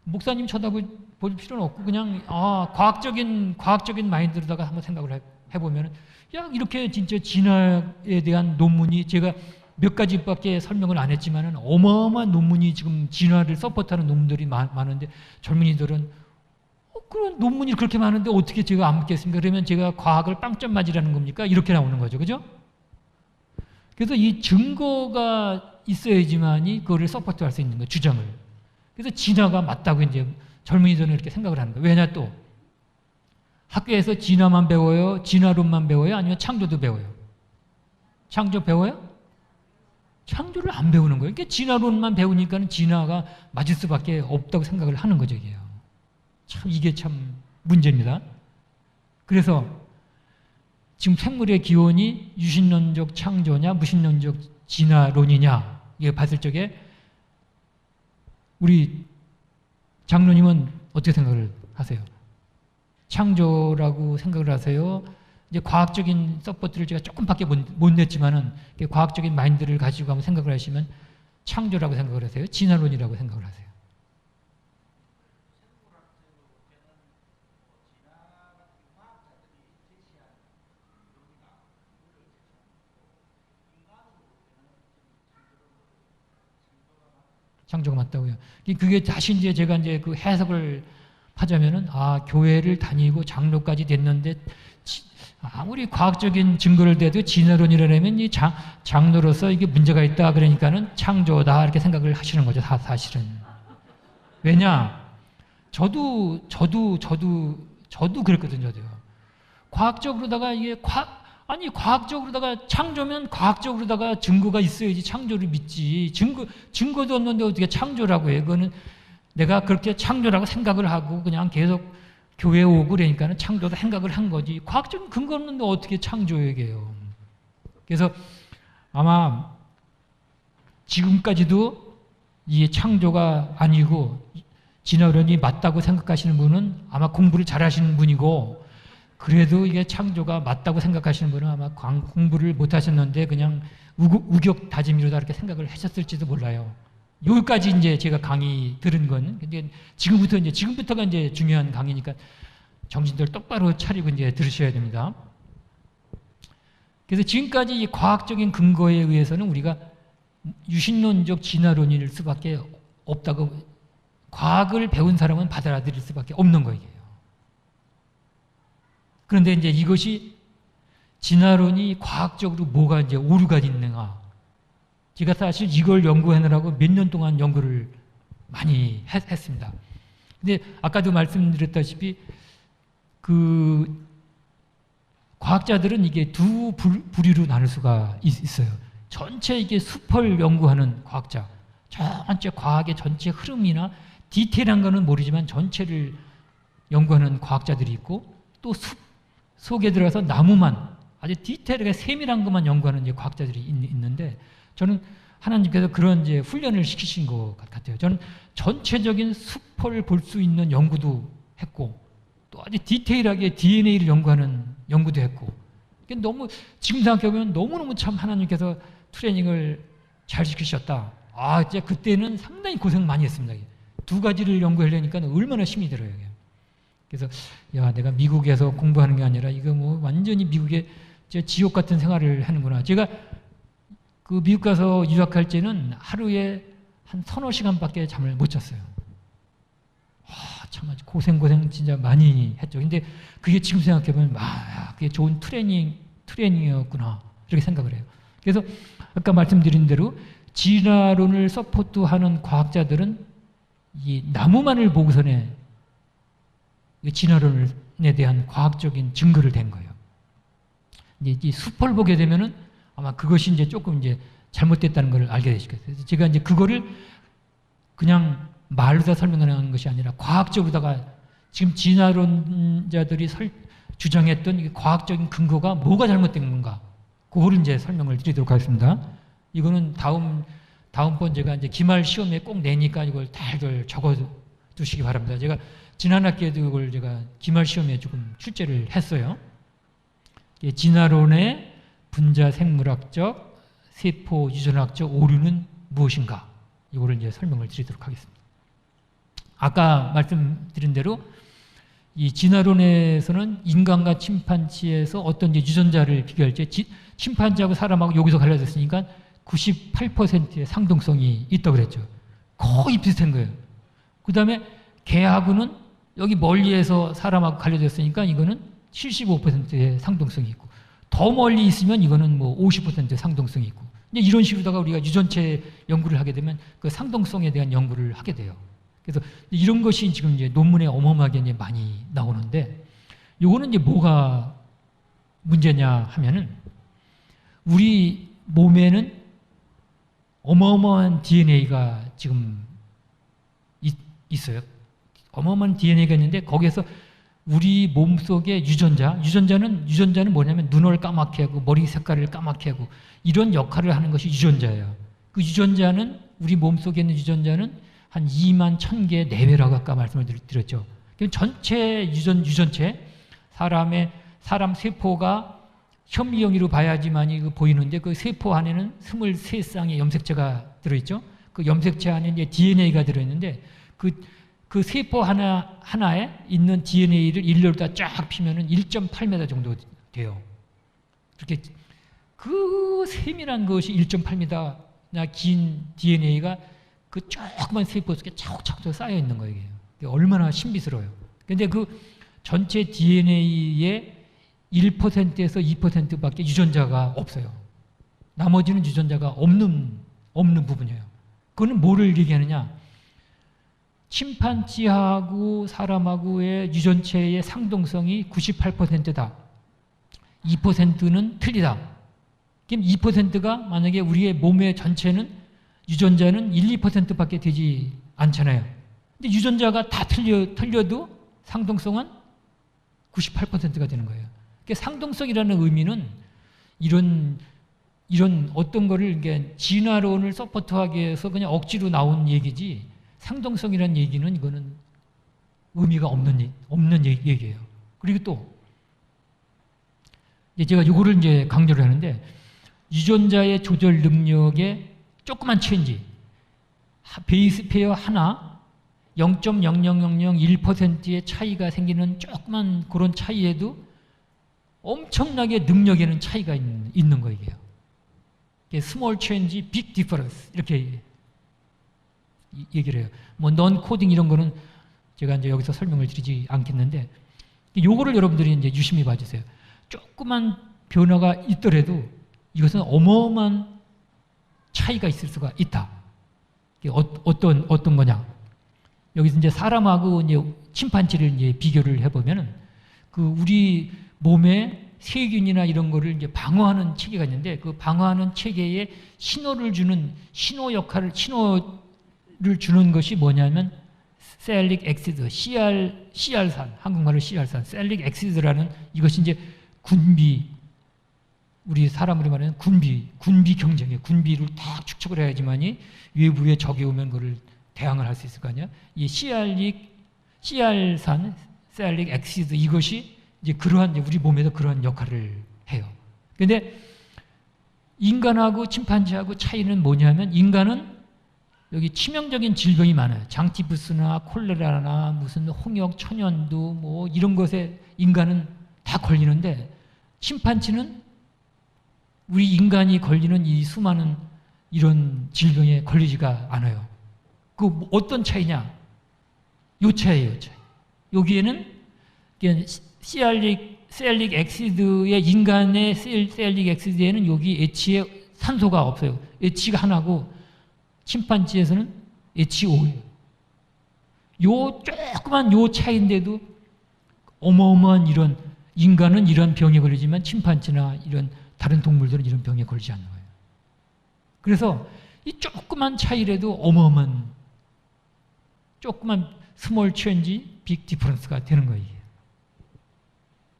목사님 쳐다볼 필요는 없고 그냥 과학적인 마인드로다가 한번 생각을 해보면 야 이렇게 진짜 진화에 대한 논문이 제가 몇 가지밖에 설명을 안 했지만은 어마어마한 논문이 지금 진화를 서포트하는 논문들이 많은데 젊은이들은 그런 논문이 그렇게 많은데 어떻게 제가 안 믿겠습니까? 그러면 제가 과학을 빵점 맞으라는 겁니까? 이렇게 나오는 거죠. 그죠? 그래서 이 증거가 있어야지만이 그거를 서포트할 수 있는 거예요. 주장을. 그래서 진화가 맞다고 이제 젊은이들은 이렇게 생각을 하는 거예요. 왜냐 또 학교에서 진화만 배워요? 진화론만 배워요? 아니면 창조도 배워요? 창조 배워요? 창조를 안 배우는 거예요. 그러니까 진화론만 배우니까는 진화가 맞을 수밖에 없다고 생각을 하는 거죠. 이게 참 문제입니다. 그래서 지금 생물의 기원이 유신론적 창조냐 무신론적 진화론이냐 이게 봤을 적에 우리 장로님은 어떻게 생각을 하세요? 창조라고 생각을 하세요? 이제 과학적인 서포트를 제가 조금밖에 못 냈지만은 과학적인 마인드를 가지고 한번 생각을 하시면 창조라고 생각을 하세요? 진화론이라고 생각을 하세요? 창조가 맞다고요. 그게 다시 이제 제가 이제 그 해석을 하자면은 교회를 다니고 장로까지 됐는데 아무리 과학적인 증거를 대도 진화론이라면 이 장로로서 이게 문제가 있다 그러니까는 창조다 이렇게 생각을 하시는 거죠. 사실은. 왜냐? 저도 그랬거든요. 저도요. 과학적으로다가 이게 과학적으로다가 창조면 과학적으로다가 증거가 있어야지 창조를 믿지. 증거도 없는데 어떻게 창조라고 해? 그거는 내가 그렇게 창조라고 생각을 하고 그냥 계속 교회에 오고 그러니까는 창조도 생각을 한 거지. 과학적인 근거 없는데 어떻게 창조 얘기해요? 그래서 아마 지금까지도 이 창조가 아니고 진화론이 맞다고 생각하시는 분은 아마 공부를 잘 하시는 분이고 그래도 이게 창조가 맞다고 생각하시는 분은 아마 공부를 못 하셨는데 그냥 우격 다짐이로다 이렇게 생각을 하셨을지도 몰라요. 여기까지 이제 제가 강의 들은 건, 근데 지금부터가 이제 중요한 강의니까 정신들 똑바로 차리고 이제 들으셔야 됩니다. 그래서 지금까지 이 과학적인 근거에 의해서는 우리가 유신론적 진화론일 수밖에 없다고 과학을 배운 사람은 받아들일 수밖에 없는 거예요. 그런데 이제 이것이 진화론이 과학적으로 뭐가 이제 오류가 있는가? 제가 사실 이걸 연구하느라고 몇 년 동안 연구를 많이 했습니다. 근데 아까도 말씀드렸다시피 그 과학자들은 이게 두 부류로 나눌 수가 있어요. 전체 이게 숲을 연구하는 과학자, 전체 과학의 전체 흐름이나 디테일한 거는 모르지만 전체를 연구하는 과학자들이 있고 또 숲 속에 들어가서 나무만 아주 디테일하게 세밀한 것만 연구하는 이제 과학자들이 있는데 저는 하나님께서 그런 이제 훈련을 시키신 것 같아요. 저는 전체적인 숲을 볼 수 있는 연구도 했고 또 아주 디테일하게 DNA를 연구하는 연구도 했고 너무 지금 생각해보면 너무너무 참 하나님께서 트레이닝을 잘 시키셨다. 이제 그때는 상당히 고생 많이 했습니다. 두 가지를 연구하려니까 얼마나 힘이 들어요. 그래서 내가 미국에서 공부하는 게 아니라 이거 뭐 완전히 미국의 지옥 같은 생활을 하는구나. 제가 그 미국 가서 유학할 때는 하루에 한 서너 시간밖에 잠을 못 잤어요. 참 고생 진짜 많이 했죠. 근데 그게 지금 생각해보면 그게 좋은 트레이닝이었구나 이렇게 생각을 해요. 그래서 아까 말씀드린 대로 진화론을 서포트하는 과학자들은 이 나무만을 보고서는 진화론에 대한 과학적인 증거를 댄 거예요. 이제 이 숲을 보게 되면은 아마 그것이 이제 조금 이제 잘못됐다는 걸 알게 되시겠어요. 그래서 제가 이제 그거를 그냥 말로 다 설명하는 것이 아니라 과학적으로다가 지금 진화론자들이 주장했던 이 과학적인 근거가 뭐가 잘못된 건가, 그거를 이제 설명을 드리도록 하겠습니다. 이거는 다음번 제가 이제 기말 시험에 꼭 내니까 이걸 다들 적어 두시기 바랍니다. 제가 지난 학기에도 이걸 제가 기말 시험에 조금 출제를 했어요. 진화론의 분자 생물학적, 세포 유전학적 오류는 무엇인가? 이거를 이제 설명을 드리도록 하겠습니다. 아까 말씀드린 대로 이 진화론에서는 인간과 침판지에서 어떤 이제 유전자를 비교할 때 침판지하고 사람하고 여기서 갈라졌으니까 98%의 상동성이 있다고 그랬죠. 거의 비슷한 거예요. 그 다음에 개하고는 여기 멀리에서 사람하고 갈려졌으니까 이거는 75%의 상동성이 있고, 더 멀리 있으면 이거는 뭐 50%의 상동성이 있고, 이제 이런 식으로다가 우리가 유전체 연구를 하게 되면 그 상동성에 대한 연구를 하게 돼요. 그래서 이런 것이 지금 이제 논문에 어마어마하게 이제 많이 나오는데, 요거는 이제 뭐가 문제냐 하면은 우리 몸에는 어마어마한 DNA가 지금 있어요. 어마어마한 DNA가 있는데 거기에서 우리 몸속의 유전자는 뭐냐면 눈을 까맣게 하고 머리 색깔을 까맣게 하고 이런 역할을 하는 것이 유전자예요. 그 유전자는 우리 몸속에 있는 유전자는 한 2만 1000개 내외라고 아까 말씀을 드렸죠. 전체 유전체 사람 세포가 현미경으로 봐야지만 보이는데 그 세포 안에는 23쌍의 염색체가 들어있죠. 그 염색체 안에 이제 DNA가 들어있는데 그 세포 하나에 있는 DNA를 일렬로 다 쫙 피면은 1.8m 정도 돼요. 그렇게 그 세밀한 것이 1.8m나 긴 DNA가 그 조그만 세포 속에 차곡차곡 쌓여 있는 거예요. 이게 얼마나 신비스러워요. 근데 그 전체 DNA의 1%에서 2%밖에 유전자가 없어요. 나머지는 유전자가 없는 부분이에요. 그거는 뭐를 얘기하느냐? 침판지하고 사람하고의 유전체의 상동성이 98%다. 2%는 틀리다. 그럼 2%가 만약에 우리의 몸의 전체는 유전자는 1, 2%밖에 되지 않잖아요. 근데 유전자가 다 틀려도 상동성은 98%가 되는 거예요. 그러니까 상동성이라는 의미는 이런 어떤 거를 이게 진화론을 서포트하기 위해서 그냥 억지로 나온 얘기지, 상동성이라는 얘기는 이거는 의미가 없는 얘기예요. 그리고 또 제가 이거를 이제 강조를 하는데, 유전자의 조절 능력의 조그만 체인지, 베이스 페어 하나 0.0001%의 차이가 생기는 조그만 그런 차이에도 엄청나게 능력에는 차이가 있는 거예요. 스몰 체인지, 빅 디퍼런스 이렇게 얘기를 해요. 뭐 넌 코딩 이런 거는 제가 이제 여기서 설명을 드리지 않겠는데, 요거를 여러분들이 이제 유심히 봐주세요. 조그만 변화가 있더라도 이것은 어마어마한 차이가 있을 수가 있다. 어떤 거냐? 여기서 이제 사람하고 이제 침판지를 이제 비교를 해보면은 그 우리 몸에 세균이나 이런 거를 이제 방어하는 체계가 있는데, 그 방어하는 체계에 신호를 주는 신호를 주는 것이 뭐냐면 셀릭 엑시드, CR산, 한국말로 CR산, 셀릭 엑시드라는 이것이 이제 우리 사람으로 말하는 군비 경쟁이에요. 군비를 딱 축적을 해야지만이 외부에 적이 오면 그걸 대항을 할 수 있을 거 아니야. 이 CR산, 셀릭 엑시드 이것이 이제 우리 몸에서 그러한 역할을 해요. 근데 인간하고 침판지하고 차이는 뭐냐면, 인간은 여기 치명적인 질병이 많아요. 장티푸스나 콜레라나 무슨 홍역, 천연두 뭐 이런 것에 인간은 다 걸리는데, 침판지는 우리 인간이 걸리는 이 수많은 이런 질병에 걸리지가 않아요. 그 어떤 차이냐? 요 차이예요. 여기에는 셀릭 엑시드의 인간의 셀릭 엑시드에는 여기 H에 산소가 없어요. H가 하나고 침판지에서는 H5예요. 요 조그만 요 차이인데도 어마어마한 인간은 이런 병에 걸리지만 침판지나 이런 다른 동물들은 이런 병에 걸리지 않는 거예요. 그래서 이 조그만 차이라도 어마어마한 조그만 스몰 체인지, 빅 디퍼런스가 되는 거예요.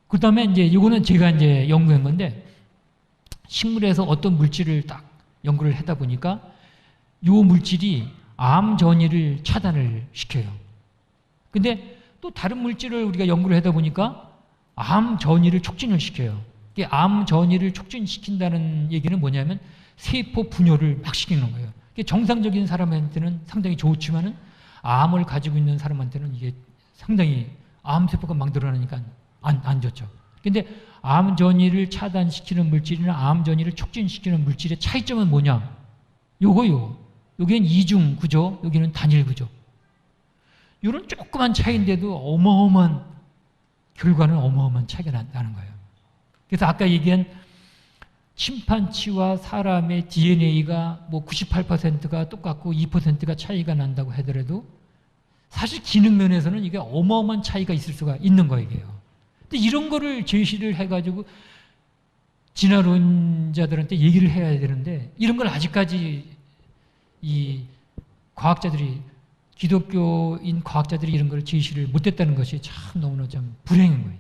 그 다음에 이제 이거는 제가 이제 연구한 건데, 식물에서 어떤 물질을 딱 연구를 하다 보니까 이 물질이 암 전이를 차단을 시켜요. 근데 또 다른 물질을 우리가 연구를 하다 보니까 암 전이를 촉진을 시켜요. 암 전이를 촉진시킨다는 얘기는 뭐냐면 세포 분열을 막 시키는 거예요. 정상적인 사람한테는 상당히 좋지만은 암을 가지고 있는 사람한테는 이게 상당히 암세포가 막 늘어나니까 안 좋죠. 근데 암 전이를 차단시키는 물질이나 암 전이를 촉진시키는 물질의 차이점은 뭐냐? 요거요. 여기는 이중 구조, 여기는 단일 구조. 이런 조그만 차이인데도 어마어마한 결과는 어마어마한 차이가 나는 거예요. 그래서 아까 얘기한 침판치와 사람의 DNA가 뭐 98%가 똑같고 2%가 차이가 난다고 하더라도 사실 기능 면에서는 이게 어마어마한 차이가 있을 수가 있는 거예요. 근데 이런 거를 제시를 해가지고 진화론자들한테 얘기를 해야 되는데 이런 걸 아직까지 이 과학자들이 기독교인 과학자들이 이런 걸 제시를 못했다는 것이 참 너무나 좀 불행한 거예요.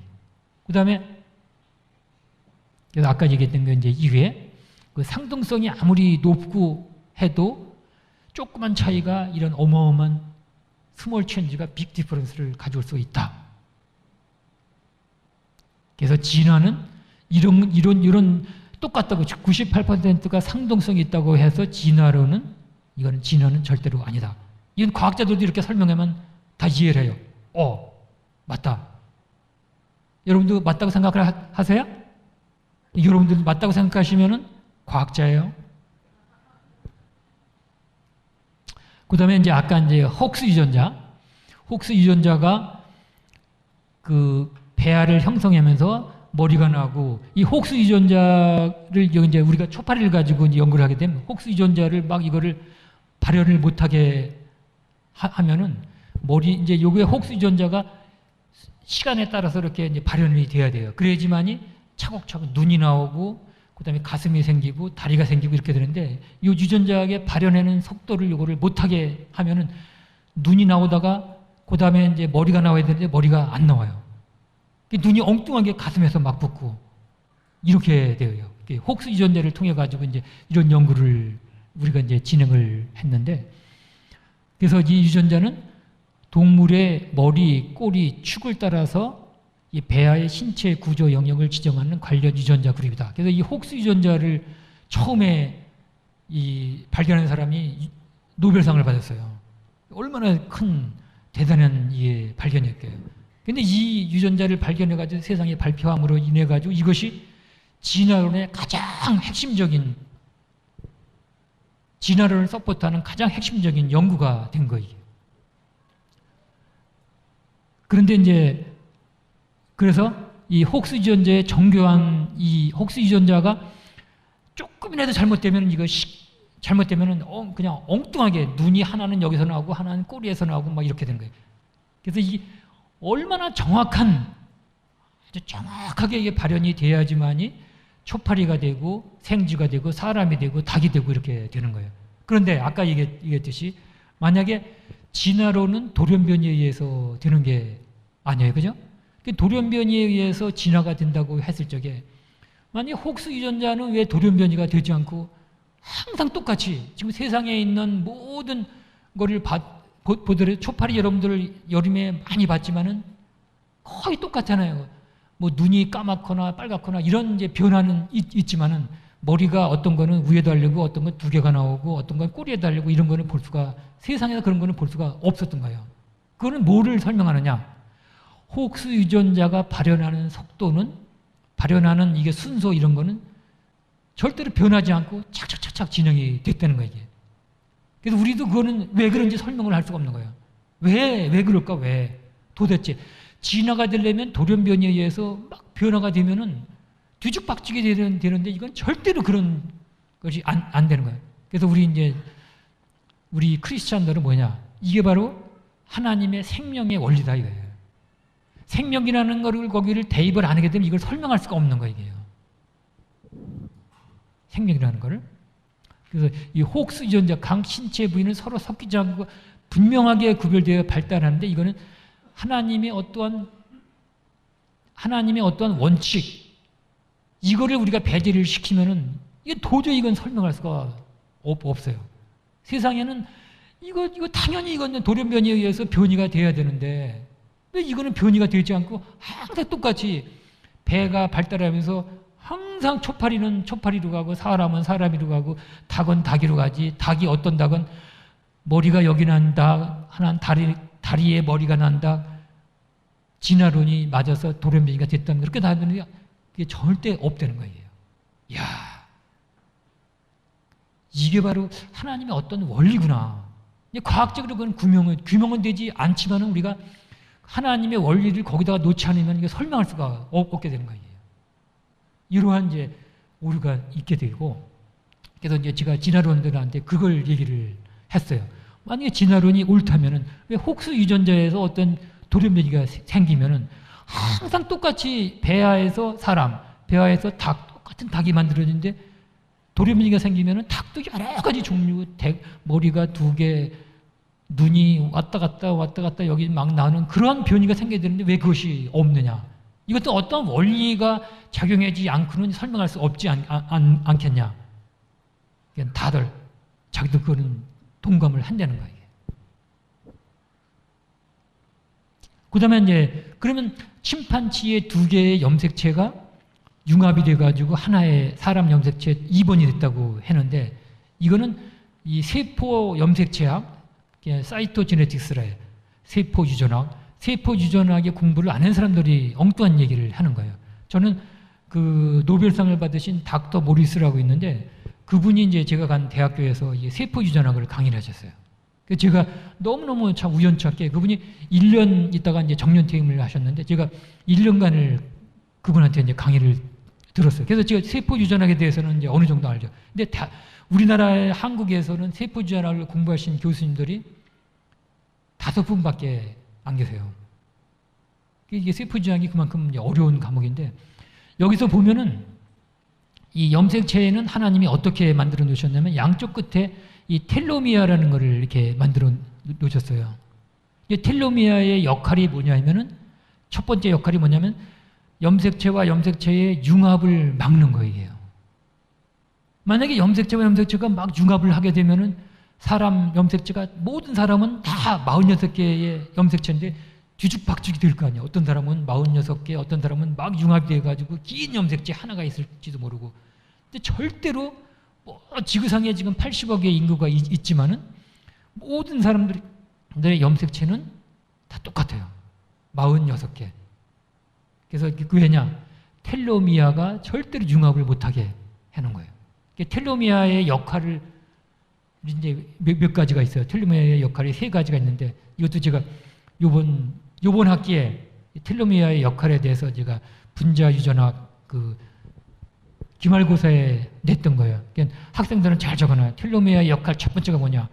그 다음에 아까 얘기했던 게 이제 이외에 그 상등성이 아무리 높고 해도 조그만 차이가 이런 어마어마한 스몰 체인지가 빅 디퍼런스를 가져올 수 있다. 그래서 진화는 이런 똑같다고 98%가 상동성이 있다고 해서 이거는 진화는 절대로 아니다. 이건 과학자들도 이렇게 설명하면 다 이해를 해요. 맞다. 여러분도 맞다고 생각을 하세요? 여러분들 맞다고 생각하시면은 과학자예요. 그 다음에 이제 아까 이제 혹스 유전자가 그 배아를 형성하면서 머리가 나고 이 혹스 유전자를 이제 우리가 초파리를 가지고 이제 연구를 하게 되면 혹스 유전자를 막 이거를 발현을 못하게 하면은 이제 요게 혹스 유전자가 시간에 따라서 이렇게 이제 발현이 돼야 돼요. 그래야지만이 차곡차곡 눈이 나오고 그다음에 가슴이 생기고 다리가 생기고 이렇게 되는데 이 유전자의 발현하는 속도를 요거를 못하게 하면은 눈이 나오다가 그다음에 이제 머리가 나와야 되는데 머리가 안 나와요. 눈이 엉뚱하게 가슴에서 막 붙고 이렇게 돼요. 혹스 유전자를 통해 가지고 이제 이런 연구를 우리가 이제 진행을 했는데 그래서 이 유전자는 동물의 머리, 꼬리, 축을 따라서 이 배아의 신체 구조 영역을 지정하는 관련 유전자 그룹이다. 그래서 이 혹스 유전자를 처음에 발견한 사람이 노벨상을 받았어요. 얼마나 큰 대단한 발견이었게요. 근데 이 유전자를 발견해가지고 세상에 발표함으로 인해가지고 이것이 진화론의 가장 핵심적인 진화론을 서포트하는 가장 핵심적인 연구가 된 거예요. 그런데 이제 그래서 이 혹스 유전자의 정교한 이 혹스 유전자가 조금이라도 잘못되면 잘못되면은 그냥 엉뚱하게 눈이 하나는 여기서 나오고 하나는 꼬리에서 나오고 막 이렇게 되는 거예요. 그래서 이 얼마나 아주 정확하게 이게 발현이 돼야지만이 초파리가 되고 생쥐가 되고 사람이 되고 닭이 되고 이렇게 되는 거예요. 그런데 아까 얘기했듯이 만약에 진화론은 돌연변이에 의해서 되는 게 아니에요. 그죠? 돌연변이에 의해서 진화가 된다고 했을 적에 만약 혹스 유전자는 왜 돌연변이가 되지 않고 항상 똑같이 지금 세상에 있는 모든 거를 보더라도 초파리 여러분들 여름에 많이 봤지만은 거의 똑같잖아요. 뭐 눈이 까맣거나 빨갛거나 이런 이제 변화는 있지만은 머리가 어떤 거는 위에 달리고 어떤 건 두 개가 나오고 어떤 건 꼬리에 달리고 이런 거는 세상에서 그런 거는 볼 수가 없었던 거예요. 그거는 뭐를 설명하느냐? 혹스 유전자가 발현하는 속도는 발현하는 이게 순서 이런 거는 절대로 변하지 않고 착착착착 진행이 됐다는 거예요. 이게. 그래서 우리도 그거는 왜 그런지 설명을 할 수가 없는 거예요. 왜 그럴까? 왜? 도대체 진화가 되려면 돌연변이에 의해서 막 변화가 되면은 뒤죽박죽이 되는데 이건 절대로 그런 것이 안 되는 거예요. 그래서 우리 크리스찬들은 뭐냐? 이게 바로 하나님의 생명의 원리다 이거예요. 생명이라는 거를 거기를 대입을 안 하게 되면 이걸 설명할 수가 없는 거예요. 이게요. 생명이라는 거를. 그래서 이 호흡수 유전자 각 신체 부위는 서로 섞이지 않고 분명하게 구별되어 발달하는데 이거는 하나님의 어떠한 원칙, 이거를 우리가 배제를 시키면은 이게 도저히 이건 설명할 수가 없어요. 세상에는 이거 당연히 이건 돌연변이에 의해서 변이가 돼야 되는데 왜 이거는 변이가 되지 않고 항상 똑같이 배가 발달하면서 항상 초파리는 초파리로 가고 사람은 사람이로 가고 닭은 닭이로 가지, 닭이 어떤 닭은 머리가 여기 난다, 하나는 다리에 머리가 난다, 진화론이 맞아서 돌연변이가 됐다는 그렇게 다 하는데 그게 절대 없다는 거예요. 이야, 이게 바로 하나님의 어떤 원리구나. 과학적으로 그건 규명은 되지 않지만은 우리가 하나님의 원리를 거기다가 놓지 않으면 이게 설명할 수가 없게 되는 거예요. 이러한 이제 오류가 있게 되고, 그래서 이제 제가 진화론들한테 그걸 얘기를 했어요. 만약에 진화론이 옳다면은 왜 혹수 유전자에서 어떤 돌연변이가 생기면은 항상 똑같이 배아에서 사람, 배아에서 닭, 똑같은 닭이 만들어지는데 돌연변이가 생기면은 닭도 여러 가지 종류, 머리가 2개, 눈이 왔다 갔다 여기 막 나는 그런 변이가 생겨야 되는데 왜 그것이 없느냐? 이것도 어떤 원리가 작용하지 않고는 설명할 수 없지 않겠냐? 다들 자기도 그거는 동감을 한다는 거예요. 그 다음에 이제 그러면 침판치의 2개의 염색체가 융합이 돼가지고 하나의 사람 염색체 2번이 됐다고 했는데 이거는 이 세포 염색체학, 사이토제네틱스라 해요. 세포 유전학. 세포 유전학의 공부를 안 한 사람들이 엉뚱한 얘기를 하는 거예요. 저는 그 노벨상을 받으신 닥터 모리스라고 있는데 그분이 이제 제가 간 대학교에서 이 세포 유전학을 강의를 하셨어요. 그래서 제가 너무너무 참 우연찮게 그분이 1년 있다가 이제 정년퇴임을 하셨는데 제가 1년간을 그분한테 이제 강의를 들었어요. 그래서 제가 세포 유전학에 대해서는 이제 어느 정도 알죠. 근데 우리나라의 한국에서는 세포 유전학을 공부하신 교수님들이 5분밖에 안 계세요. 이게 세포 유전학이 그만큼 어려운 과목인데 여기서 보면은 이 염색체에는 하나님이 어떻게 만들어 놓으셨냐면 양쪽 끝에 이 텔로미아라는 것을 이렇게 만들어 놓으셨어요. 이 텔로미아의 역할이 뭐냐면은 첫 번째 역할이 뭐냐면 염색체와 염색체의 융합을 막는 거예요. 만약에 염색체와 염색체가 막 융합을 하게 되면은 사람 염색체가 모든 사람은 다 46개의 염색체인데 뒤죽박죽이 될 거 아니에요. 어떤 사람은 46개, 어떤 사람은 막 융합이 돼가지고 긴 염색체 하나가 있을지도 모르고. 근데 절대로 뭐 지구상에 지금 80억의 인구가 있지만은 모든 사람들의 염색체는 다 똑같아요. 46개. 그래서 그 왜냐? 텔로미아가 절대로 융합을 못하게 해놓은 거예요. 텔로미아의 역할을 이제 몇 가지가 있어요. 텔로미아의 역할이 3가지가 있는데 이것도 제가 요번 학기에 텔로미아의 역할에 대해서 제가 분자 유전학 그 기말고사에 냈던 거예요. 그러니까 학생들은 잘 적어놔요. 텔로미아의 역할 첫 번째가 뭐냐?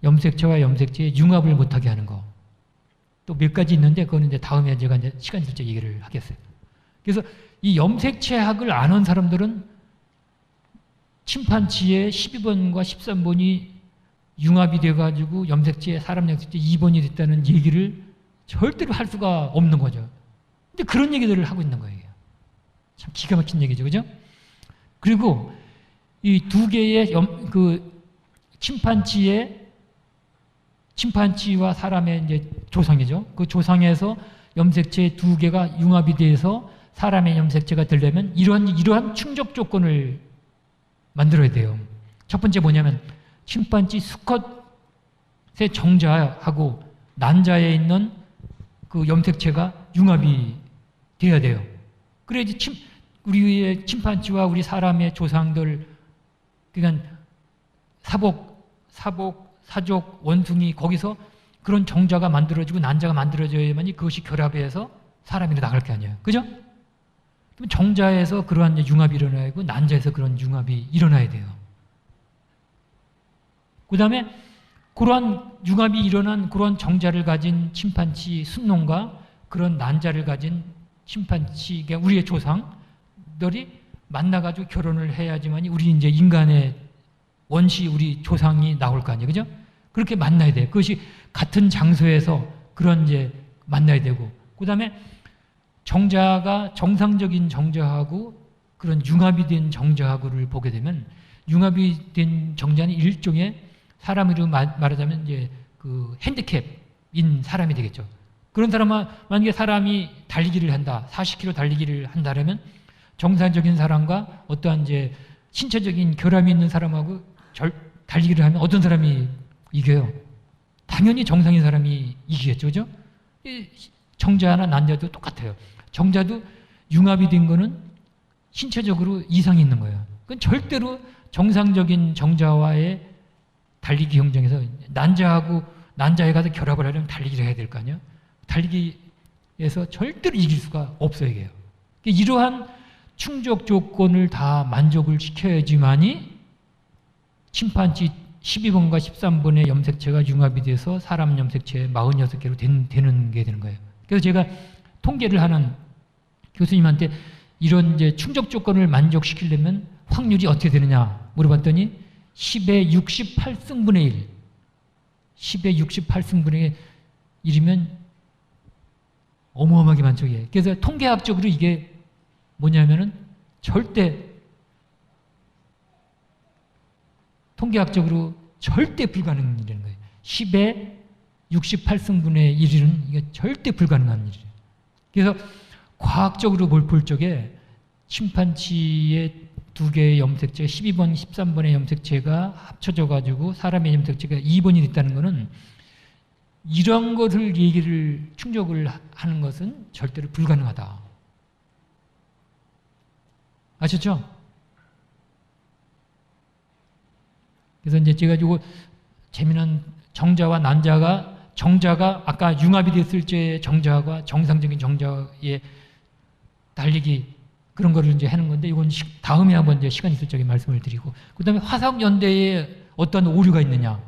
염색체와 염색체의 융합을 못하게 하는 거. 또 몇 가지 있는데 그거는 이제 다음에 제가 이제 시간 될 때 얘기를 하겠어요. 그래서 이 염색체학을 아는 사람들은 침판치의 12번과 13번이 융합이 돼가지고 염색체, 사람 염색체 2번이 됐다는 얘기를 절대로 할 수가 없는 거죠. 근데 그런 얘기들을 하고 있는 거예요. 참 기가 막힌 얘기죠. 그죠? 그리고 이 2개의 그 침판치와 사람의 이제 조상이죠. 그 조상에서 염색체 2개가 융합이 돼서 사람의 염색체가 되려면 이러한 충족 조건을 만들어야 돼요. 첫 번째 뭐냐면 침판치 수컷의 정자하고 난자에 있는 그 염색체가 융합이 돼야 돼요. 그래야지 우리의 침판치와 우리 사람의 조상들, 그러니까 사족, 원숭이 거기서 그런 정자가 만들어지고 난자가 만들어져야만이 그것이 결합해서 사람이 나갈 게 아니에요. 그죠? 그럼 정자에서 그러한 융합이 일어나야 하고 난자에서 그런 융합이 일어나야 돼요. 그 다음에 그러한 융합이 일어난 그런 정자를 가진 침판치 순놈과 그런 난자를 가진 침판치, 그러니까 우리의 조상들이 만나가지고 결혼을 해야지만이 우리 이제 인간의 원시 우리 조상이 나올 거 아니에요. 그죠? 그렇게 만나야 돼요. 그것이 같은 장소에서 그런 이제 만나야 되고, 그 다음에 정자가 정상적인 정자하고 그런 융합이 된 정자하고를 보게 되면, 융합이 된 정자는 일종의 사람으로 말하자면 이제 그 핸디캡인 사람이 되겠죠. 그런 사람은 만약에 사람이 달리기를 한다, 40km 달리기를 한다라면 정상적인 사람과 어떠한 이제 신체적인 결함이 있는 사람하고 달리기를 하면 어떤 사람이 이겨요? 당연히 정상인 사람이 이기겠죠, 그죠? 정자나 난자도 똑같아요. 정자도 융합이 된 거는 신체적으로 이상이 있는 거예요. 그건 절대로 정상적인 정자와의 달리기 경쟁에서 난자에 가서 결합을 하려면 달리기를 해야 될 거 아니에요? 달리기에서 절대로 이길 수가 없어요, 이게요. 이러한 충족 조건을 다 만족을 시켜야지만이 침판지 12번과 13번의 염색체가 융합이 돼서 사람 염색체 46개로 되는 게 되는 거예요. 그래서 제가 통계를 하는 교수님한테 이런 이제 충족 조건을 만족시키려면 확률이 어떻게 되느냐 물어봤더니 10의 68승분의 1. 10의 68승분의 1이면 어마어마하게 많죠. 그래서 통계학적으로 이게 뭐냐면은 통계학적으로 절대 불가능한 일이라는 거예요. 10의 68승분의 1은 이게 절대 불가능한 일이에요. 그래서 과학적으로 볼 적에 침판지의 두 개의 염색체, 12번, 13번의 염색체가 합쳐져 가지고 사람의 염색체가 2번이 됐다는 것은 이런 것을 충족을 하는 것은 절대로 불가능하다. 아셨죠? 그래서 이제 제가 이거 재미난 정자와 난자가 정자가 아까 융합이 됐을 때 정자와 정상적인 정자의 달리기 그런 거를 이제 하는 건데 이건 다음에 한번 이제 시간 있을 적에 말씀을 드리고, 그다음에 화석 연대에 어떤 오류가 있느냐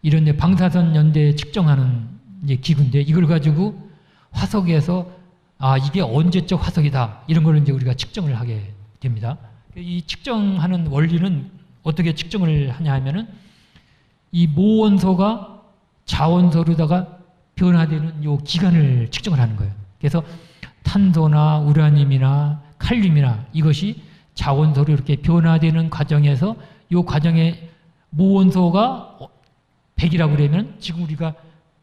이런 데 방사선 연대 측정하는 이제 기구인데 이걸 가지고 화석에서 이게 언제적 화석이다 이런 걸 이제 우리가 측정을 하게 됩니다. 이 측정하는 원리는 어떻게 측정을 하냐 하면은 이 모원소가 자원소로다가 변화되는 요 기간을 측정을 하는 거예요. 그래서 탄소나 우라늄이나 칼륨이나 이것이 자원소로 이렇게 변화되는 과정에서 요 과정에 모원소가 100이라고 그러면 지금 우리가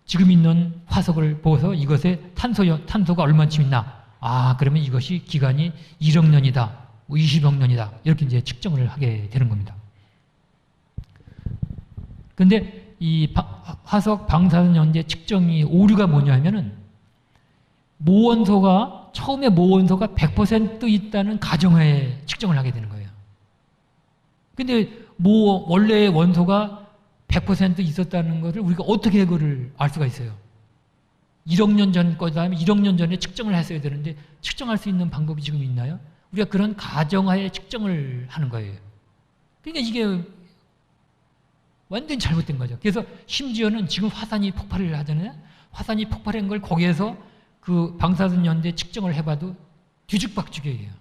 지금 있는 화석을 보고서 이것에 탄소가 얼마쯤 있나? 그러면 이것이 기간이 1억 년이다. 20억 년이다. 이렇게 이제 측정을 하게 되는 겁니다. 근데 이 화석 방사선 연대 측정이 오류가 뭐냐 하면은 처음에 모원소가 100% 있다는 가정하에 측정을 하게 되는 거예요. 근데 원래의 원소가 100% 있었다는 것을 우리가 어떻게 그걸 알 수가 있어요? 1억 년 전 거다 하면 1억 년 전에 측정을 했어야 되는데 측정할 수 있는 방법이 지금 있나요? 우리가 그런 가정하에 측정을 하는 거예요. 그러니까 이게 완전히 잘못된 거죠. 그래서 심지어는 지금 화산이 폭발을 하잖아요. 화산이 폭발한 걸 거기에서 그 방사선 연대 측정을 해봐도 뒤죽박죽이에요.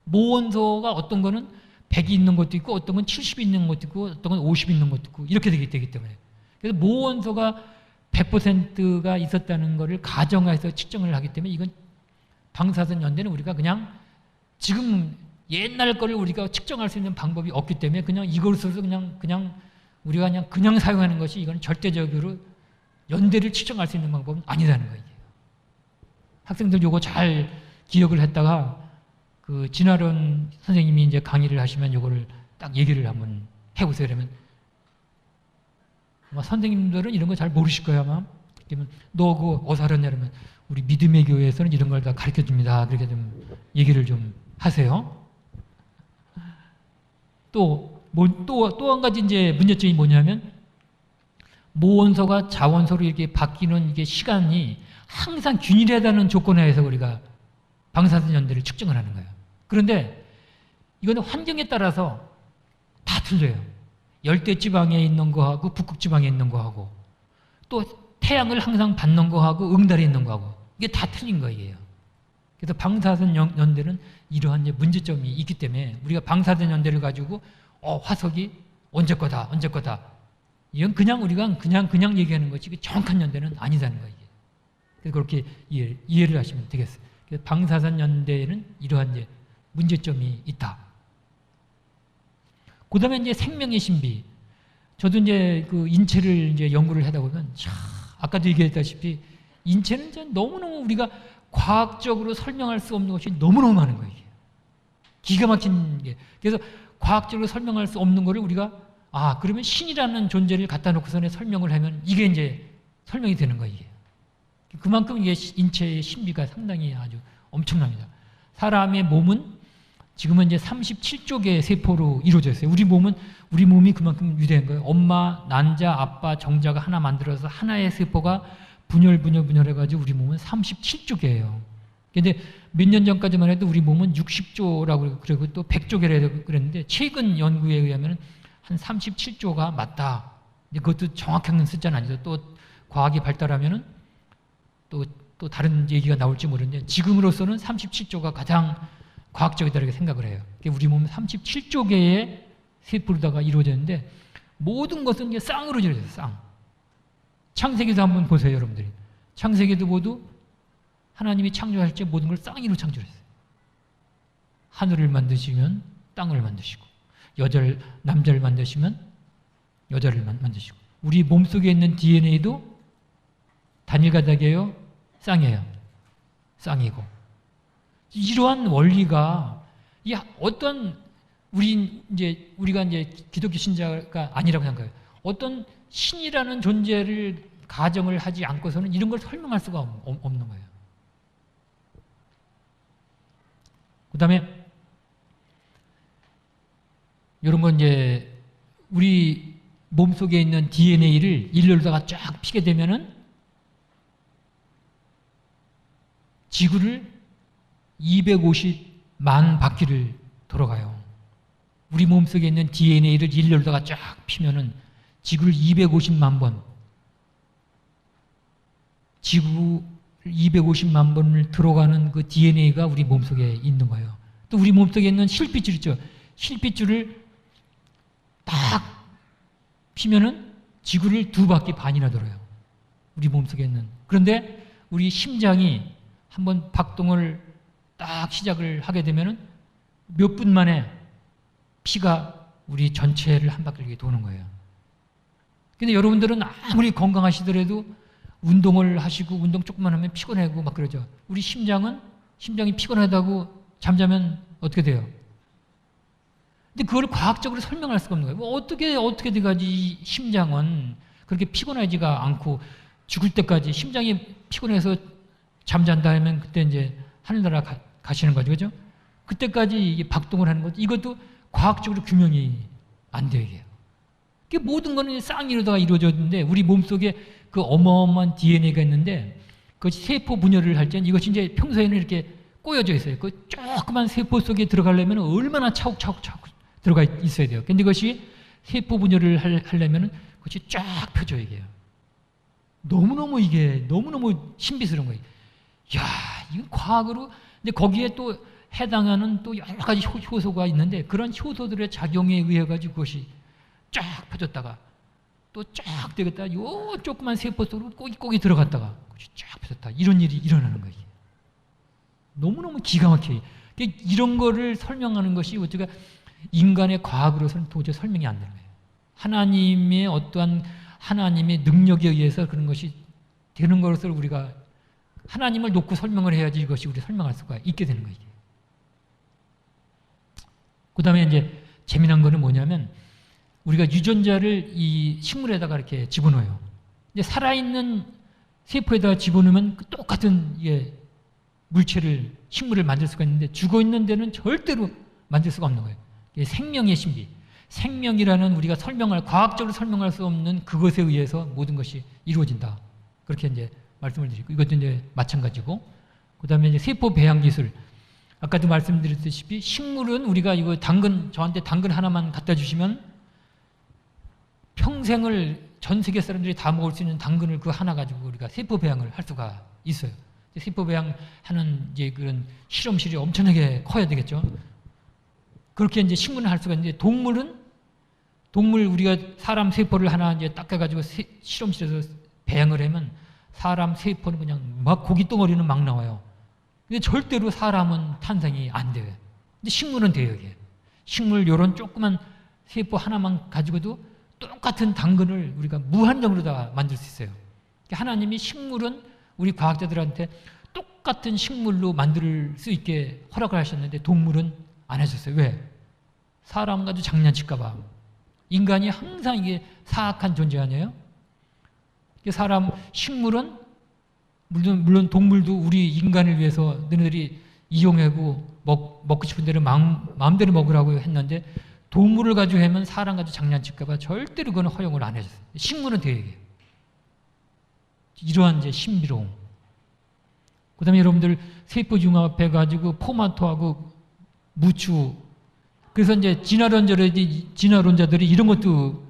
모원소가 어떤 거는 100이 있는 것도 있고 어떤 건 70이 있는 것도 있고 어떤 건 50이 있는 것도 있고 이렇게 되기 때문에, 그래서 모원소가 100%가 있었다는 것을 가정해서 측정을 하기 때문에 이건 방사선 연대는 우리가 그냥 지금 옛날 거를 우리가 측정할 수 있는 방법이 없기 때문에 그냥 이걸 써서 그냥 우리가 그냥 사용하는 것이 이건 절대적으로 연대를 측정할 수 있는 방법은 아니라는 거예요. 학생들 요거 잘 기억을 했다가 그 진화론 선생님이 이제 강의를 하시면 요거를 딱 얘기를 한번 해보세요. 그러면 아마 선생님들은 이런 거 잘 모르실 거야 아마. 그러면 너 그거 어디서 알았냐 그러면 우리 믿음의 교회에서는 이런 걸 다 가르쳐 줍니다. 그렇게 좀 얘기를 좀 하세요. 또 한 가지 이제 문제점이 뭐냐면 모원소가 자원소로 이렇게 바뀌는 이게 시간이 항상 균일하다는 조건에 의해서 우리가 방사선 연대를 측정을 하는 거예요. 그런데 이거는 환경에 따라서 다 틀려요. 열대 지방에 있는 거하고 북극 지방에 있는 거하고 또 태양을 항상 받는 거하고 응달에 있는 거하고 이게 다 틀린 거예요. 그래서 방사선 연대는 이러한 이제 문제점이 있기 때문에 우리가 방사선 연대를 가지고 화석이 언제 거다, 언제 거다. 이건 그냥 우리가 그냥 얘기하는 거지 정확한 연대는 아니다는 거예요. 그래서 그렇게 이해를 하시면 되겠어요. 그래서 방사선 연대에는 이러한 이제 문제점이 있다. 그 다음에 이제 생명의 신비. 저도 이제 그 인체를 이제 연구를 하다 보면, 아까도 얘기했다시피, 인체는 이제 너무너무 우리가 과학적으로 설명할 수 없는 것이 너무너무 많은 거예요. 기가 막힌 게. 그래서 과학적으로 설명할 수 없는 거를 우리가, 그러면 신이라는 존재를 갖다 놓고서는 설명을 하면 이게 이제 설명이 되는 거예요. 이게. 그만큼 이게 인체의 신비가 상당히 아주 엄청납니다. 사람의 몸은 지금은 이제 37조 개의 세포로 이루어져 있어요. 우리 몸이 그만큼 위대한 거예요. 엄마, 난자, 아빠, 정자가 하나 만들어서 하나의 세포가 분열해가지고 우리 몸은 37조 개예요. 근데 몇 년 전까지만 해도 우리 몸은 60조라고 그러고 또 100조 개라고 그랬는데 최근 연구에 의하면 한 37조가 맞다. 그것도 정확한 숫자는 아니죠. 또 과학이 발달하면은 또 다른 얘기가 나올지 모르는데 지금으로서는 37조가 가장 과학적이다라고 생각을 해요. 우리 몸은 37조 개의 세포로다가 이루어졌는데 모든 것은 이제 쌍으로 이루어져요. 쌍. 창세기도 한번 보세요, 여러분들이. 창세기도 모두 하나님이 창조할 때 모든 걸 쌍으로 창조했어요. 하늘을 만드시면 땅을 만드시고 남자를 만드시면 여자를 만드시고 우리 몸속에 있는 DNA도 단일가닥이에요? 쌍이에요? 쌍이고 이러한 원리가 어떤 우리가 이제 기독교 신자가 아니라고 생각해요. 어떤 신이라는 존재를 가정을 하지 않고서는 이런 걸 설명할 수가 없는 거예요. 그 다음에 이런 건 이제 우리 몸속에 있는 DNA를 일렬로다가 쫙 피게 되면은 지구를 250만 바퀴를 돌아가요. 우리 몸속에 있는 DNA를 일렬로다가 쫙 피면은 지구를 250만 번, 지구 250만 번을 들어가는 그 DNA가 우리 몸속에 있는 거예요. 또 우리 몸속에 있는 실핏줄 있죠. 실핏줄을 딱 피면은 지구를 2바퀴 반이나 돌아요. 우리 몸속에 있는. 그런데 우리 심장이 한번 박동을 딱 시작을 하게 되면은 몇 분 만에 피가 우리 전체를 한 바퀴 도는 거예요. 근데 여러분들은 아무리 건강하시더라도 운동을 하시고 운동 조금만 하면 피곤하고 막 그러죠. 우리 심장이 피곤하다고 잠자면 어떻게 돼요? 근데 그걸 과학적으로 설명할 수가 없는 거예요. 뭐 어떻게 돼가지 심장은 그렇게 피곤하지가 않고 죽을 때까지 심장이 피곤해서 잠잔다 하면 그때 이제 하늘나라 가시는 거죠. 그죠? 그때까지 이게 박동을 하는 거죠. 이것도 과학적으로 규명이 안 돼요. 이게. 모든 거는 쌍이로다가 이루어졌는데 우리 몸속에 그 어마어마한 DNA가 있는데 그 세포 분열을 할 때는 이것이 이제 평소에는 이렇게 꼬여져 있어요. 그 조그만 세포 속에 들어가려면 얼마나 차곡차곡 들어가 있어야 돼요. 근데 이것이 세포 분열을 하려면 그것이 쫙 펴져요. 이게. 너무너무 신비스러운 거예요. 이야, 이건 과학으로, 근데 거기에 또 해당하는 또 여러 가지 효소가 있는데 그런 효소들의 작용에 의해 가지고 그것이 쫙 펴졌다가 또 쫙 되겠다. 요 조그만 세포 속으로 꼬기 들어갔다가 그것이 쫙 펴졌다. 이런 일이 일어나는 거예요. 너무너무 기가 막혀요. 이런 거를 설명하는 것이 어떻게 인간의 과학으로서는 도저히 설명이 안 되는 거예요. 하나님의 어떠한 하나님의 능력에 의해서 그런 것이 되는 것을 우리가 하나님을 놓고 설명을 해야지 이것이 우리 설명할 수가 있게 되는 거예요. 그 다음에 이제 재미난 거는 뭐냐면 우리가 유전자를 이 식물에다가 이렇게 집어넣어요. 이제 살아있는 세포에다가 집어넣으면 똑같은 물체를, 식물을 만들 수가 있는데 죽어있는 데는 절대로 만들 수가 없는 거예요. 이게 생명의 신비. 생명이라는 우리가 과학적으로 설명할 수 없는 그것에 의해서 모든 것이 이루어진다. 그렇게 이제 말씀을 드리고, 이것도 이제 마찬가지고, 그 다음에 이제 세포 배양 기술. 아까도 말씀드렸다시피 식물은 우리가 저한테 당근 하나만 갖다 주시면 평생을 전 세계 사람들이 다 먹을 수 있는 당근을 그 하나 가지고 우리가 세포 배양을 할 수가 있어요. 세포 배양하는 이제 그런 실험실이 엄청나게 커야 되겠죠. 그렇게 이제 식물을 할 수가 있는데 동물 우리가 사람 세포를 하나 이제 닦아가지고 실험실에서 배양을 하면 사람 세포는 그냥 막 고기 덩어리는 막 나와요. 근데 절대로 사람은 탄생이 안 돼요. 근데 식물은 돼요, 이게. 식물 요런 조그만 세포 하나만 가지고도 똑같은 당근을 우리가 무한정으로 다 만들 수 있어요. 하나님이 식물은 우리 과학자들한테 똑같은 식물로 만들 수 있게 허락을 하셨는데 동물은 안 하셨어요. 왜? 사람 가지고 장난칠까 봐. 인간이 항상 이게 사악한 존재 아니에요? 식물은 물론 동물도 우리 인간을 위해서 너네들이 이용하고 먹고 싶은 대로 마음대로 먹으라고 했는데 동물을 가지고 하면 사람 가지고 장난칠까 봐 절대로 그건 허용을 안 해줬어요. 식물은 되게 이러한 이제 신비로움. 그 다음에 여러분들 세포 융합해가지고 포마토하고 무추. 그래서 이제 진화론자들이 이런 것도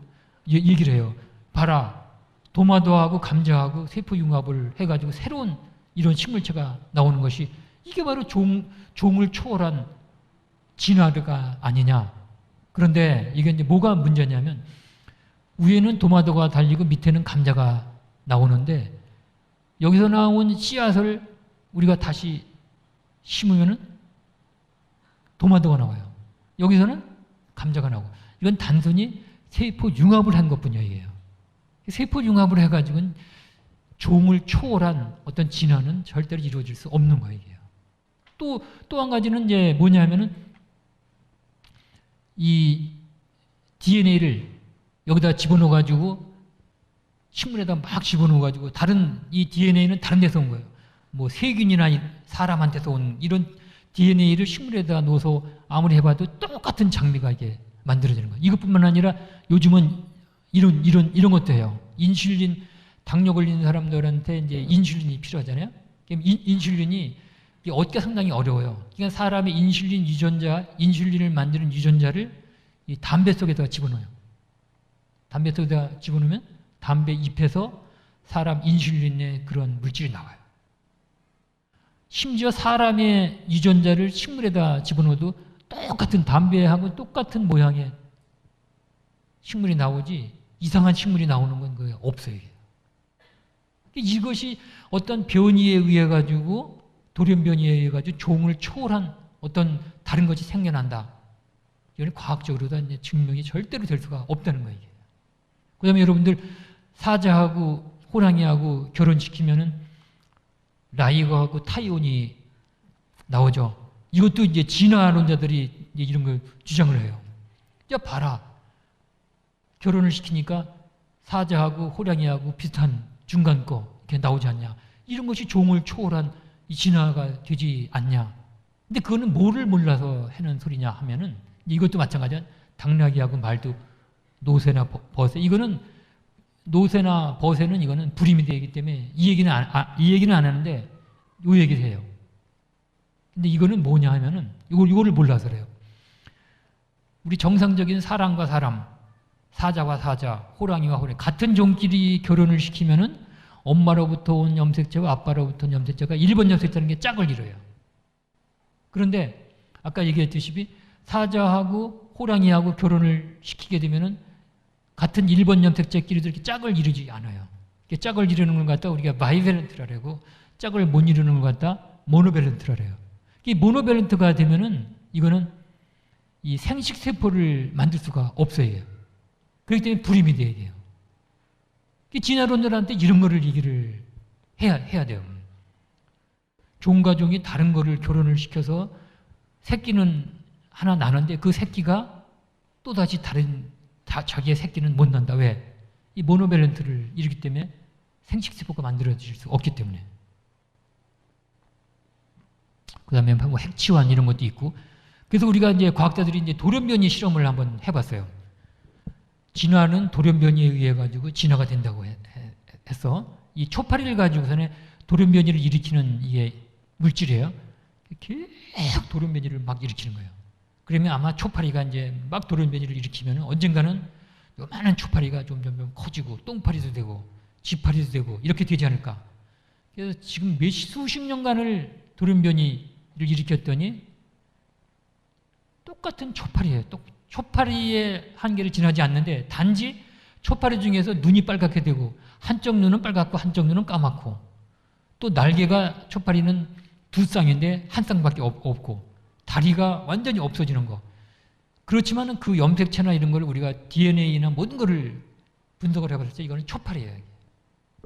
얘기를 해요. 봐라. 도마도하고 감자하고 세포 융합을 해가지고 새로운 이런 식물체가 나오는 것이 이게 바로 종을 초월한 진화가 아니냐. 그런데 이게 이제 뭐가 문제냐면 위에는 도마도가 달리고 밑에는 감자가 나오는데 여기서 나온 씨앗을 우리가 다시 심으면은 도마도가 나와요. 여기서는 감자가 나오고 이건 단순히 세포 융합을 한 것뿐이에요. 세포 융합을 해가지고는 종을 초월한 어떤 진화는 절대로 이루어질 수 없는 거예요. 또 한 가지는 이제 뭐냐면은 이 DNA를 여기다 집어넣어가지고 식물에다 막 집어넣어가지고 이 DNA는 다른 데서 온 거예요. 뭐 세균이나 사람한테서 온 이런 DNA를 식물에다 넣어서 아무리 해봐도 똑같은 장미가 이게 만들어지는 거예요. 이것뿐만 아니라 요즘은 이런 것도 해요. 인슐린, 당뇨 걸리는 사람들한테 이제 인슐린이 필요하잖아요. 인슐린이 얻기가 상당히 어려워요. 그러니까 사람의 인슐린을 만드는 유전자를 이 담배 속에다가 집어넣어요. 담배 속에다가 집어넣으면 담배 잎에서 사람 인슐린의 그런 물질이 나와요. 심지어 사람의 유전자를 식물에다 집어넣어도 똑같은 담배하고 똑같은 모양의 식물이 나오지 이상한 식물이 나오는 건 그게 없어요. 이것이 어떤 변이에 의해 가지고 돌연변이에 의해 가지고 종을 초월한 어떤 다른 것이 생겨난다. 이건 과학적으로도 이제 증명이 절대로 될 수가 없다는 거예요. 그다음에 여러분들 사자하고 호랑이하고 결혼시키면은 라이거하고 타이온이 나오죠. 이것도 이제 진화론자들이 이제 이런 걸 주장을 해요. 야 봐라. 결혼을 시키니까 사자하고 호랑이하고 비슷한 중간 거 이렇게 나오지 않냐. 이런 것이 종을 초월한 이 진화가 되지 않냐. 근데 그거는 뭐를 몰라서 하는 소리냐 하면은 이것도 마찬가지야. 당나귀하고 말도 노새나 버새. 이거는 노새나 버새는 이거는 불임이 되기 때문에 이 얘기는 안 하는데 요 얘기를 해요. 근데 이거는 뭐냐 하면은 이거를 몰라서 그래요. 우리 정상적인 사람과 사람, 사자와 사자, 호랑이와 호랑이 같은 종끼리 결혼을 시키면은 엄마로부터 온 염색체와 아빠로부터 온 염색체가 1번 염색체라는 게 짝을 이뤄요. 그런데 아까 얘기했듯이 사자하고 호랑이하고 결혼을 시키게 되면은 같은 1번 염색체끼리도 이렇게 짝을 이루지 않아요. 짝을 이루는 걸 갖다 우리가 바이밸런트라고 짝을 못 이루는 걸 갖다 모노밸런트라고. 이 모노밸런트가 되면은 이거는 이 생식세포를 만들 수가 없어요. 그렇기 때문에 불임이 돼야 돼요. 진화론자들한테 이런 거를 얘기를 해야 돼요. 종과 종이 다른 거를 결혼을 시켜서 새끼는 하나 나는데 그 새끼가 또다시 자기의 새끼는 못 난다. 왜? 이 모노밸런트를 이루기 때문에 생식세포가 만들어질 수 없기 때문에. 그 다음에 뭐 핵치환 이런 것도 있고. 그래서 우리가 이제 과학자들이 이제 돌연변이 실험을 한번 해봤어요. 진화는 돌연변이에 의해 가지고 진화가 된다고 해서 이 초파리를 가지고서는 돌연변이를 일으키는 이게 물질이에요. 계속 돌연변이를 막 일으키는 거예요. 그러면 아마 초파리가 이제 막 돌연변이를 일으키면 언젠가는 요만한 초파리가 점점 커지고 똥파리도 되고 쥐파리도 되고 이렇게 되지 않을까. 그래서 지금 수십 년간을 돌연변이를 일으켰더니 똑같은 초파리예요. 초파리의 한계를 지나지 않는데 단지 초파리 중에서 눈이 빨갛게 되고 한쪽 눈은 빨갛고 한쪽 눈은 까맣고 또 날개가 초파리는 두 쌍인데 한 쌍밖에 없고 다리가 완전히 없어지는 거. 그렇지만은 그 염색체나 이런 걸 우리가 DNA나 모든 거를 분석을 해봤을 때 이거는 초파리예요.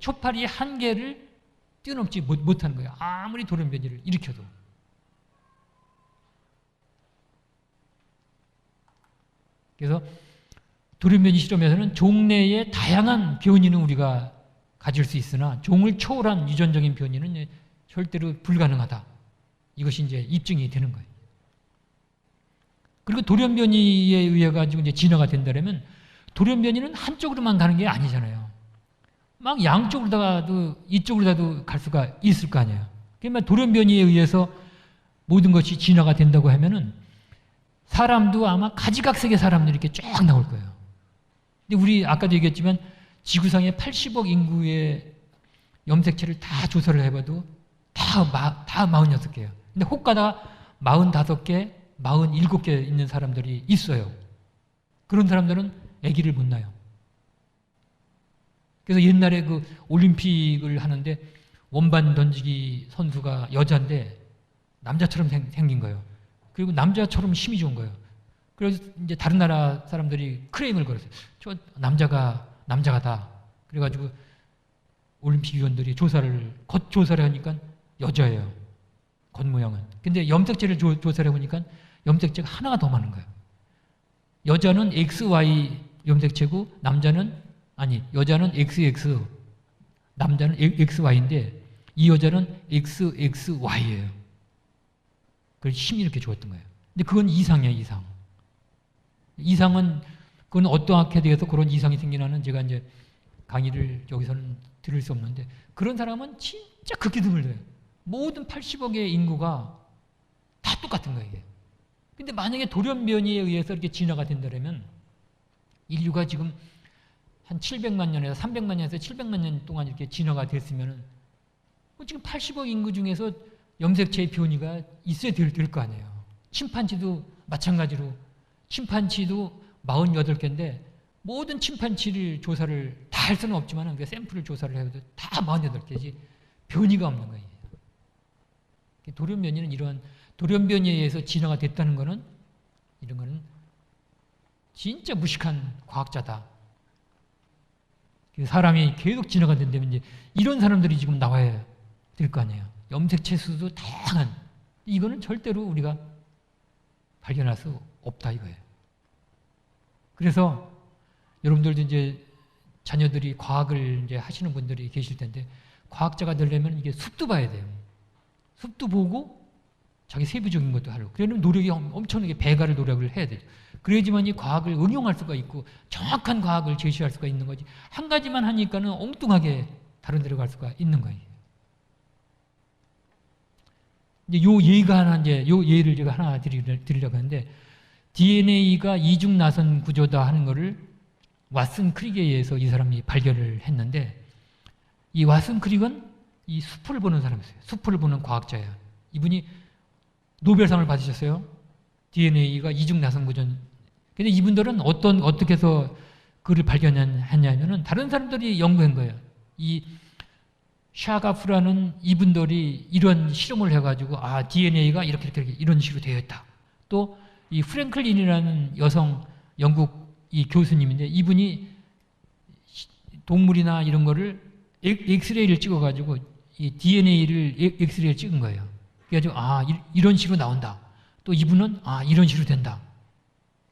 초파리의 한계를 뛰어넘지 못하는 거예요. 아무리 돌연변이를 일으켜도. 그래서 돌연변이 실험에서는 종 내의 다양한 변이는 우리가 가질 수 있으나 종을 초월한 유전적인 변이는 절대로 불가능하다. 이것이 이제 입증이 되는 거예요. 그리고 돌연변이에 의해 가지고 이제 진화가 된다면 돌연변이는 한쪽으로만 가는 게 아니잖아요. 막 양쪽으로다도 이쪽으로다도 갈 수가 있을 거 아니에요. 그러면 돌연변이에 의해서 모든 것이 진화가 된다고 하면은 사람도 아마 가지각색의 사람들이 이렇게 쫙 나올 거예요. 근데 우리 아까도 얘기했지만 지구상의 80억 인구의 염색체를 다 조사를 해봐도 다 46개예요. 근데 혹가다 45개, 47개 있는 사람들이 있어요. 그런 사람들은 아기를 못 낳아요. 그래서 옛날에 그 올림픽을 하는데 원반 던지기 선수가 여자인데 남자처럼 생긴 거예요. 그리고 남자처럼 힘이 좋은 거예요. 그래서 이제 다른 나라 사람들이 크레임을 걸었어요. 저 남자가다. 그래가지고 올림픽 위원들이 겉조사를 하니까 여자예요. 겉모양은. 근데 염색체를 조사를 해보니까 염색체가 하나가 더 많은 거예요. 여자는 XY 염색체고 여자는 XX, 남자는 XY인데 이 여자는 XXY예요. 그래서 힘이 이렇게 좋았던 거예요. 근데 그건 이상이에요, 이상. 이상은 그건 어떠하게 돼서 그런 이상이 생기나는 제가 이제 강의를 여기서는 들을 수 없는데 그런 사람은 진짜 극히 드물어요. 모든 80억의 인구가 다 똑같은 거예요. 이게. 근데 만약에 돌연변이에 의해서 이렇게 진화가 된다면 인류가 지금 한 700만 년에서 300만 년에서 700만 년 동안 이렇게 진화가 됐으면은 지금 80억 인구 중에서 염색체의 변이가 있어야 될 거 아니에요. 침판치도 마찬가지로 침판치도 48개인데 모든 침판치를 조사를 다 할 수는 없지만 그 샘플을 조사를 해도 다 48개지 변이가 없는 거예요. 돌연변이는 이런 돌연변이에 의해서 진화가 됐다는 거는 이런 거는 진짜 무식한 과학자다. 사람이 계속 진화가 된다면 이제 이런 사람들이 지금 나와야 될 거 아니에요. 염색체 수도 다양한. 이거는 절대로 우리가 발견할 수 없다 이거예요. 그래서 여러분들도 이제 자녀들이 과학을 이제 하시는 분들이 계실 텐데 과학자가 되려면 이게 숲도 봐야 돼요. 숲도 보고 자기 세부적인 것도 하려고. 그러면 노력이 엄청나게 배가를 노력을 해야 되죠. 그래야지만 이 과학을 응용할 수가 있고 정확한 과학을 제시할 수가 있는 거지. 한 가지만 하니까는 엉뚱하게 다른 데로 갈 수가 있는 거예요. 이제 요 예를 제가 하나 드리려고 하는데 DNA가 이중 나선 구조다 하는 거를 왓슨 크릭에 의해서 이 사람이 발견을 했는데 이 왓슨 크릭은 이 숲을 보는 사람이었어요. 숲을 보는 과학자예요. 이분이 노벨상을 받으셨어요. DNA가 이중 나선 구조. 근데 이분들은 어떻게 해서 그를 발견했냐면은 다른 사람들이 연구한 거예요. 이 샤가프라는 이분들이 이런 실험을 해가지고 DNA가 이렇게 이런 식으로 되어 있다. 또 이 프랭클린이라는 여성 영국 이 교수님인데 이분이 동물이나 이런 거를 엑스레이를 찍어가지고 이 DNA를 엑스레이를 찍은 거예요. 그래가지고 이런 식으로 나온다. 또 이분은 이런 식으로 된다.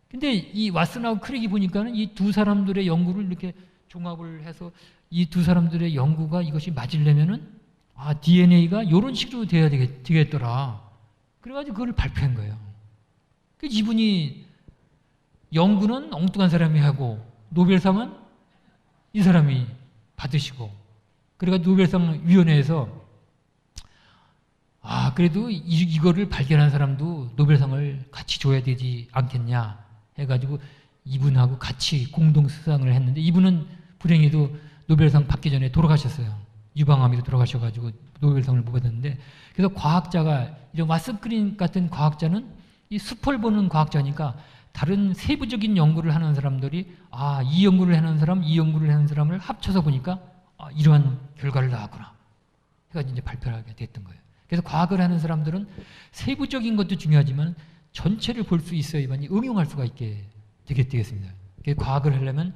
근데 이 왓슨하고 크릭이 보니까는 이 두 사람들의 연구를 이렇게 종합을 해서 이 두 사람들의 연구가 이것이 맞으려면은 DNA가 이런 식으로 돼야 되겠더라. 그래가지고 그걸 발표한 거예요. 그래서 이분이 연구는 엉뚱한 사람이 하고 노벨상은 이 사람이 받으시고 그래가지고 노벨상 위원회에서 그래도 이거를 발견한 사람도 노벨상을 같이 줘야 되지 않겠냐 해가지고 이분하고 같이 공동 수상을 했는데 이분은 불행히도 노벨상 받기 전에 돌아가셨어요. 유방암으로 돌아가셔가지고 노벨상을 못 받았는데, 그래서 과학자가 이런 왓슨 크리닉 같은 과학자는 이 숲을 보는 과학자니까 다른 세부적인 연구를 하는 사람들이 이 연구를 하는 사람, 이 연구를 하는 사람을 합쳐서 보니까 이러한 결과를 나왔구나 해가지고 이제 발표를 하게 됐던 거예요. 그래서 과학을 하는 사람들은 세부적인 것도 중요하지만 전체를 볼 수 있어야만 응용할 수가 있게 되겠습니다. 그래서 과학을 하려면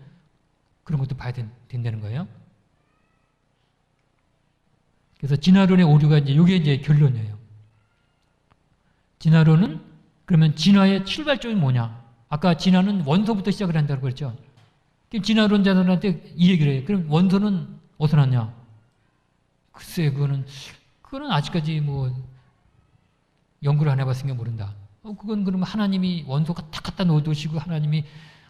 그런 것도 봐야 된다는 거예요. 그래서 진화론의 오류가 이게 이제 결론이에요. 진화론은 그러면 진화의 출발점이 뭐냐? 아까 진화는 원소부터 시작을 한다고 그랬죠. 진화론자들한테 이 얘기를 해요. 그럼 원소는 어디서 났냐? 글쎄, 그거는 아직까지 뭐 연구를 안 해봤으니까 모른다. 그건 그러면 하나님이 원소가 딱 갖다 놓으시고 하나님이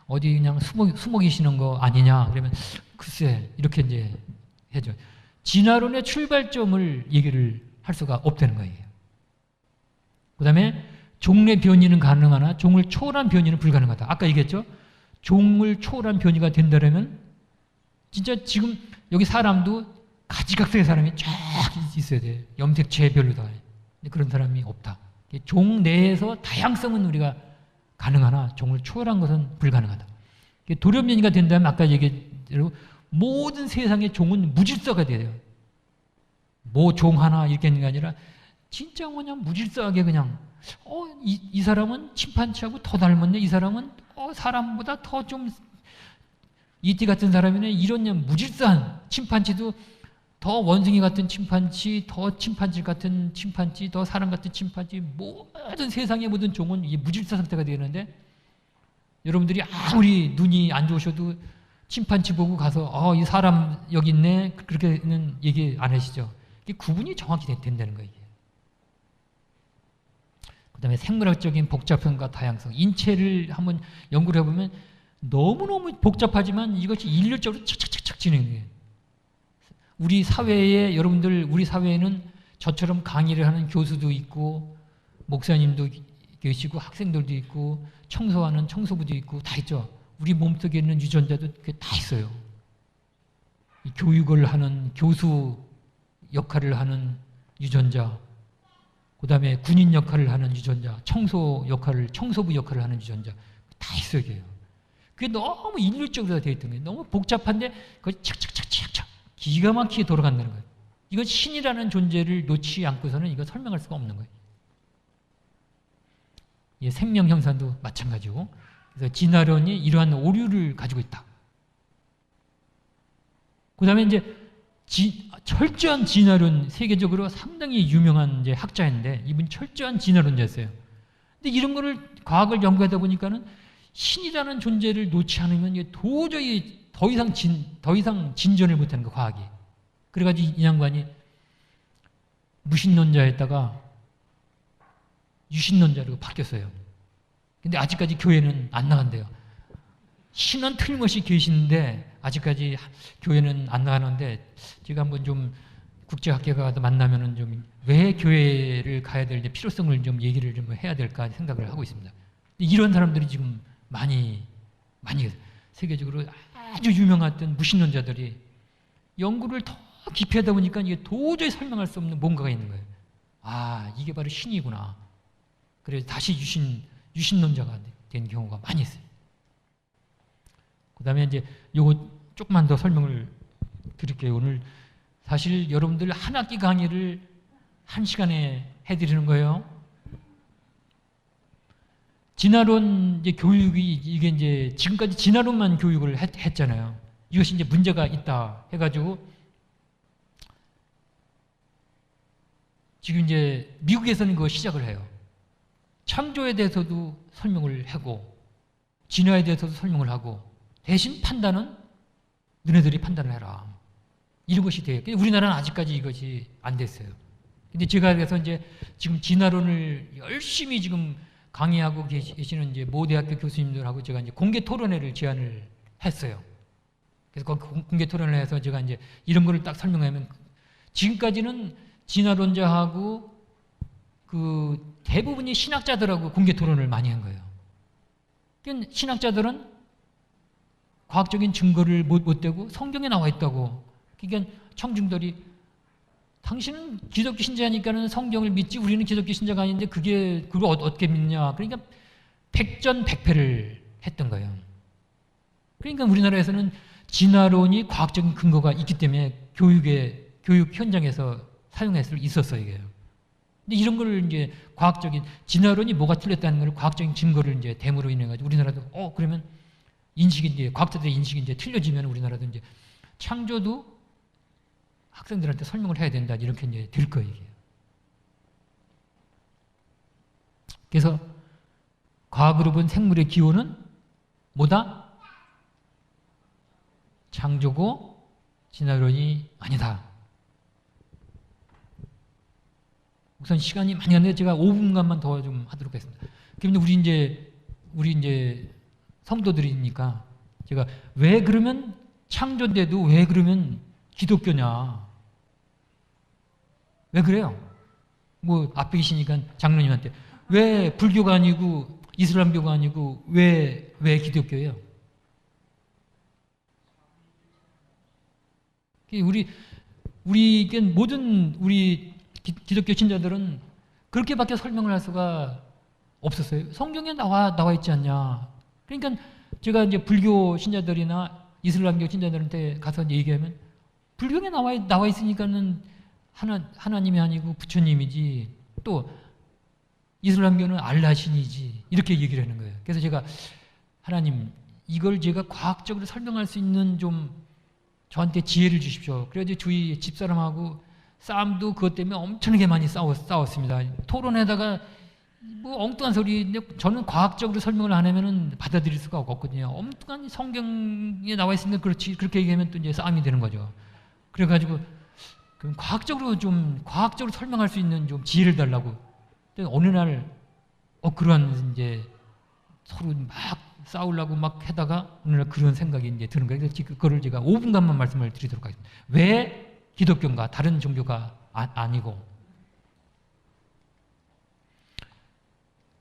어디 그냥 숨어 계시는 거 아니냐? 그러면 글쎄, 이렇게 이제 해죠. 진화론의 출발점을 얘기를 할 수가 없다는 거예요. 그 다음에 종의 변이는 가능하나 종을 초월한 변이는 불가능하다. 아까 얘기했죠? 종을 초월한 변이가 된다면 진짜 지금 여기 사람도 가지각색의 사람이 쫙 있어야 돼요. 염색체별로다. 그런 사람이 없다. 종 내에서 다양성은 우리가 가능하나 종을 초월한 것은 불가능하다. 돌연변이가 된다면 아까 얘기한 대로 모든 세상의 종은 무질서가 돼요. 뭐 종 하나 이렇게 있는 게 아니라 진짜 그냥 무질서하게 그냥 이 사람은 침판치하고 더 닮았네. 이 사람은 사람보다 더 좀 이티 같은 사람이네. 이런 무질서한 침판치도 더 원숭이 같은 침판치, 더 침판지 같은 침판치, 더 사람 같은 침판치, 모든 세상의 모든 종은 이게 무질서 상태가 되는데 여러분들이 아무리 눈이 안 좋으셔도 침판치 보고 가서 이 사람 여기 있네 그렇게는 얘기 안 하시죠. 이게 구분이 정확히 된다는 거예요. 그 다음에 생물학적인 복잡성과 다양성, 인체를 한번 연구를 해보면 너무너무 복잡하지만 이것이 일률적으로 착착착착 진행해요. 우리 사회에 우리 사회에는 저처럼 강의를 하는 교수도 있고 목사님도 계시고 학생들도 있고 청소하는 청소부도 있고 다 있죠. 우리 몸속에 있는 유전자도 다 있어요. 교육을 하는 교수 역할을 하는 유전자, 그 다음에 군인 역할을 하는 유전자, 청소부 역할을 하는 유전자 다 있어요. 그게 너무 일률적으로 되어 있던 거예요. 너무 복잡한데 그걸 착착착착착 기가 막히게 돌아간다는 거예요. 이건 신이라는 존재를 놓지 않고서는 이거 설명할 수가 없는 거예요. 생명 형상도 마찬가지고. 그래서 진화론이 이러한 오류를 가지고 있다. 그 다음에 이제 철저한 진화론, 세계적으로 상당히 유명한 이제 학자인데 이분 철저한 진화론자였어요. 근데 이런 거를 과학을 연구하다 보니까는 신이라는 존재를 놓지 않으면 이게 도저히 더 이상 진전을 못하는 거 과학이. 그래가지고 이 양반이 무신론자였다가 유신론자로 바뀌었어요. 근데 아직까지 교회는 안 나간대요. 신은 틀림없이 계시는데 아직까지 교회는 안 나가는데 제가 한번 좀 국제학계가 가서 만나면은 좀 왜 교회를 가야 될 필요성을 좀 얘기를 좀 해야 될까 생각을 하고 있습니다. 이런 사람들이 지금 많이 세계적으로 아주 유명했던 무신론자들이 연구를 더 깊이 하다 보니까 이게 도저히 설명할 수 없는 뭔가가 있는 거예요. 이게 바로 신이구나. 그래서 다시 유신론자가 된 경우가 많이 있어요. 그 다음에 이제 요거 조금만 더 설명을 드릴게요. 오늘 사실 여러분들 한 학기 강의를 1시간에 해드리는 거예요. 진화론 이제 교육이 이게 이제 지금까지 진화론만 교육을 했잖아요. 이것이 이제 문제가 있다 해가지고 지금 이제 미국에서는 그거 시작을 해요. 창조에 대해서도 설명을 하고 진화에 대해서도 설명을 하고 대신 판단은 너네들이 판단을 해라. 이런 것이 돼요. 근데 우리나라는 아직까지 이것이 안 됐어요. 근데 제가 그래서 이제 지금 진화론을 열심히 지금 강의하고 계시는 이제 모 대학교 교수님들하고 제가 이제 공개 토론회를 제안을 했어요. 그래서 공개 토론을 해서 제가 이제 이런 거를 딱 설명하면 지금까지는 진화론자하고 그 대부분이 신학자들하고 공개 토론을 많이 한 거예요. 그러니까 신학자들은 과학적인 증거를 못 대고 성경에 나와 있다고. 그러니까 청중들이 당신은 기독교 신자니까는 성경을 믿지 우리는 기독교 신자가 아닌데 그걸 어떻게 믿냐. 그러니까 백전백패를 했던 거예요. 그러니까 우리나라에서는 진화론이 과학적인 근거가 있기 때문에 교육 현장에서 사용할 수 있었어요, 이게. 근데 이런 걸 이제 과학적인 진화론이 뭐가 틀렸다는 걸 과학적인 증거를 이제 대모로 인해 가지고 우리나라도 그러면 인식이 이제 과학자들의 인식이 이제 틀려지면 우리나라도 이제 창조도 학생들한테 설명을 해야 된다 이렇게 이제 될 거예요, 이게. 그래서 과학으로 본 생물의 기원은 뭐다? 창조고 진화론이 아니다. 우선 시간이 많이 갔는데 제가 5분간만 더 좀 하도록 하겠습니다. 그런데 우리 이제 성도들이니까 제가 왜 그러면 창조인데도 왜 그러면 기독교냐? 왜 그래요? 뭐 앞에 계시니까 장로님한테 왜 불교가 아니고 이슬람교가 아니고 왜 기독교예요? 우리 모든 우리 기독교 신자들은 그렇게밖에 설명을 할 수가 없었어요. 성경에 나와 있지 않냐. 그러니까 제가 이제 불교 신자들이나 이슬람교 신자들한테 가서 얘기하면 불교에 나와 있으니까는 하나님이 아니고 부처님이지, 또 이슬람교는 알라신이지, 이렇게 얘기를 하는 거예요. 그래서 제가 하나님 이걸 제가 과학적으로 설명할 수 있는 좀 저한테 지혜를 주십시오. 그래가지고 주위 집사람하고 싸움도 그것 때문에 엄청나게 많이 싸웠습니다. 토론에다가 뭐 엉뚱한 소리인데 저는 과학적으로 설명을 안 하면은 받아들일 수가 없거든요. 엉뚱한 성경에 나와 있으니까 그렇지, 그렇게 얘기하면 또 이제 싸움이 되는 거죠. 그래가지고 그럼 과학적으로 설명할 수 있는 좀 지혜를 달라고. 어느 날 그러한 이제 서로 막 싸우려고 막 하다가 어느 날 그런 생각이 이제 드는 거예요. 그래서 그거를 제가 5분간만 말씀을 드리도록 하겠습니다. 왜 기독교인가? 다른 종교가 아니고.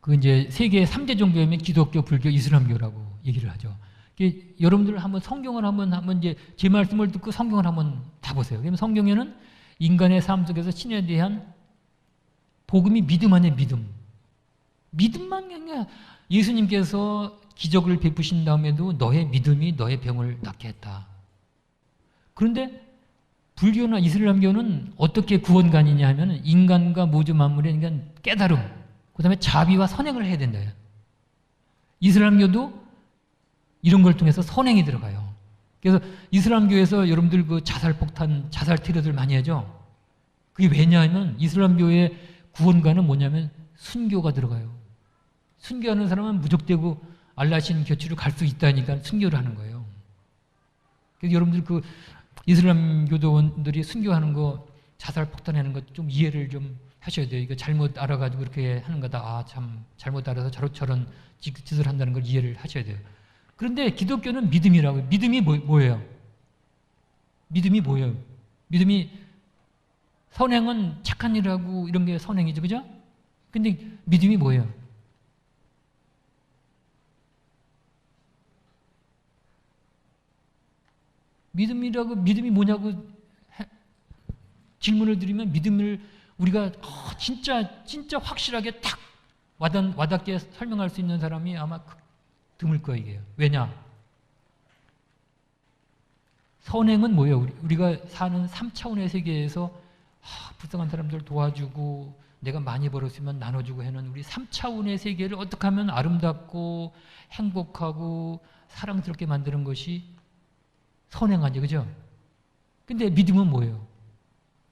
그 이제 세계 3대 종교이면 기독교, 불교, 이슬람교라고 얘기를 하죠. 여러분들 한번 성경을 한번 이제 제 말씀을 듣고 성경을 한번 다 보세요. 그러면 성경에는 인간의 삶 속에서 신에 대한 복음이 믿음 안에 믿음. 믿음만 그냥 예수님께서 기적을 베푸신 다음에도 너의 믿음이 너의 병을 낫게 했다. 그런데 불교나 이슬람교는 어떻게 구원관이냐 하면 인간과 모두 만물의 깨달음, 그 다음에 자비와 선행을 해야 된다. 이슬람교도 이런 걸 통해서 선행이 들어가요. 그래서 이슬람교에서 여러분들 그 자살폭탄, 자살 테러들 많이 하죠. 그게 왜냐하면 이슬람교의 구원관은 뭐냐면 순교가 들어가요. 순교하는 사람은 무적되고 알라신 곁으로 갈 수 있다니까 순교를 하는 거예요. 그래서 여러분들 그 이슬람 교도원들이 순교하는 거, 자살 폭탄하는 거 좀 이해를 좀 하셔야 돼요. 이거 잘못 알아가지고 이렇게 하는 거다. 참 잘못 알아서 저런 짓을 한다는 걸 이해를 하셔야 돼요. 그런데 기독교는 믿음이라고요. 믿음이 뭐예요? 믿음이 뭐예요? 믿음이 선행은 착한 일하고 이런 게 선행이죠, 그죠? 근데 믿음이 뭐예요? 믿음이 뭐냐고 질문을 드리면 믿음을 우리가 진짜 확실하게 딱 와닿게 설명할 수 있는 사람이 아마 드물 거예요, 이게. 왜냐? 선행은 뭐예요? 우리가 사는 3차원의 세계에서 불쌍한 사람들 도와주고 내가 많이 벌었으면 나눠주고 하는 우리 3차원의 세계를 어떻게 하면 아름답고 행복하고 사랑스럽게 만드는 것이 선행하죠, 그죠? 근데 믿음은 뭐예요?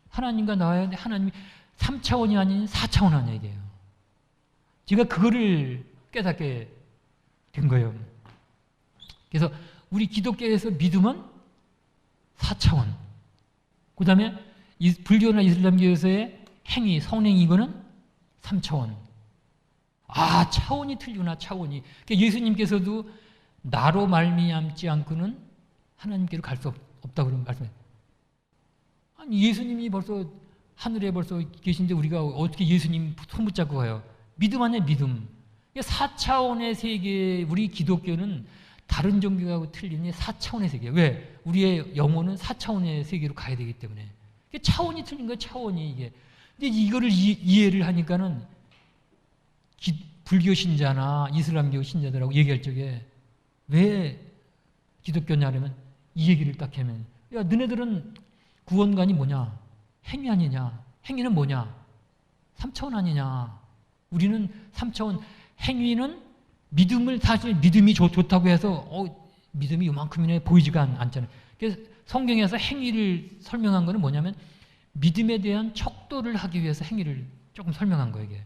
하나님과 나와야 하는데 하나님이 3차원이 아닌 4차원 아니야, 이게요. 제가 그거를 깨닫게 된 거예요. 그래서 우리 기독교에서 믿음은 4차원. 그 다음에 불교나 이슬람교에서의 행위, 선행 이거는 3차원. 차원이 틀리구나, 차원이. 그러니까 예수님께서도 나로 말미암지 않고는 하나님께로 갈 수 없다고 말씀해요. 아니, 예수님이 벌써 하늘에 벌써 계신데 우리가 어떻게 예수님 손 붙잡고 가요? 믿음 안에 믿음. 4차원의 세계, 우리 기독교는 다른 종교하고 틀리니 4차원의 세계. 왜? 우리의 영혼은 4차원의 세계로 가야 되기 때문에. 차원이 틀린 거예요. 차원이 이게. 근데 이거를 이해를 하니까는 불교 신자나 이슬람교 신자들하고 얘기할 적에 왜 기독교냐면 이 얘기를 딱 하면 야 너네들은 구원관이 뭐냐? 행위 아니냐? 행위는 뭐냐? 3차원 아니냐? 우리는 3차원 행위는 믿음을 사실 믿음이 좋다고 해서 믿음이 이만큼이나 보이지가 않잖아요. 그래서 성경에서 행위를 설명한 거는 뭐냐면 믿음에 대한 척도를 하기 위해서 행위를 조금 설명한 거예요. 이게.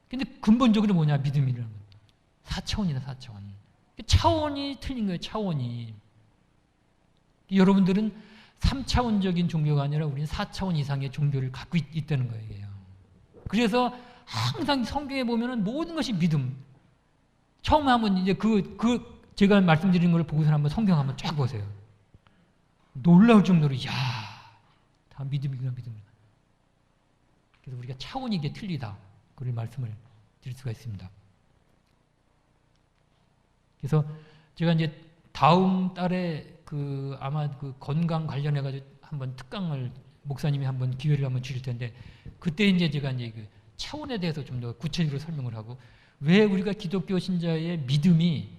근데 근본적으로 뭐냐? 믿음이라는 건 4차원이다. 4차원. 차원이 틀린 거예요. 차원이. 여러분들은 3차원적인 종교가 아니라 우리는 4차원 이상의 종교를 갖고 있다는 거예요. 그래서 항상 성경에 보면은 모든 것이 믿음. 처음에 한번 이제 제가 말씀드린 걸 보고서 한번 성경 한번 쫙 보세요. 놀라울 정도로 다 믿음이구나. 그래서 우리가 차원이 이게 틀리다. 그걸 말씀을 드릴 수가 있습니다. 그래서 제가 이제 다음 달에 아마 건강 관련해 가지고 한번 특강을 목사님이 한번 기회를 한번 주실 텐데 그때 이제 제가 이제 차원에 대해서 좀 더 구체적으로 설명을 하고 왜 우리가 기독교 신자의 믿음이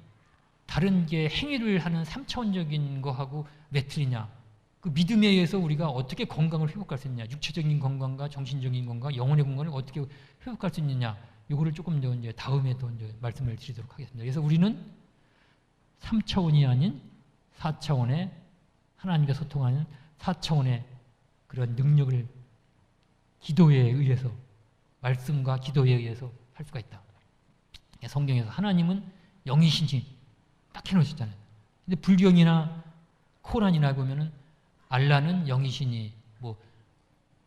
다른 게 행위를 하는 3차원적인 거하고 왜 틀리냐? 그 믿음에 의해서 우리가 어떻게 건강을 회복할 수 있느냐? 육체적인 건강과 정신적인 건강, 영혼의 건강을 어떻게 회복할 수 있느냐? 요거를 조금 더 이제 다음에 또 이제 말씀을 드리도록 하겠습니다. 그래서 우리는 3차원이 아닌 4차원의 하나님과 소통하는 4차원의 그런 능력을 기도에 의해서 말씀과 기도에 의해서 할 수가 있다. 성경에서 하나님은 영이신지 딱 해놓으셨잖아요. 근데 불경이나 코란이나 보면은 알라는 영이시니 뭐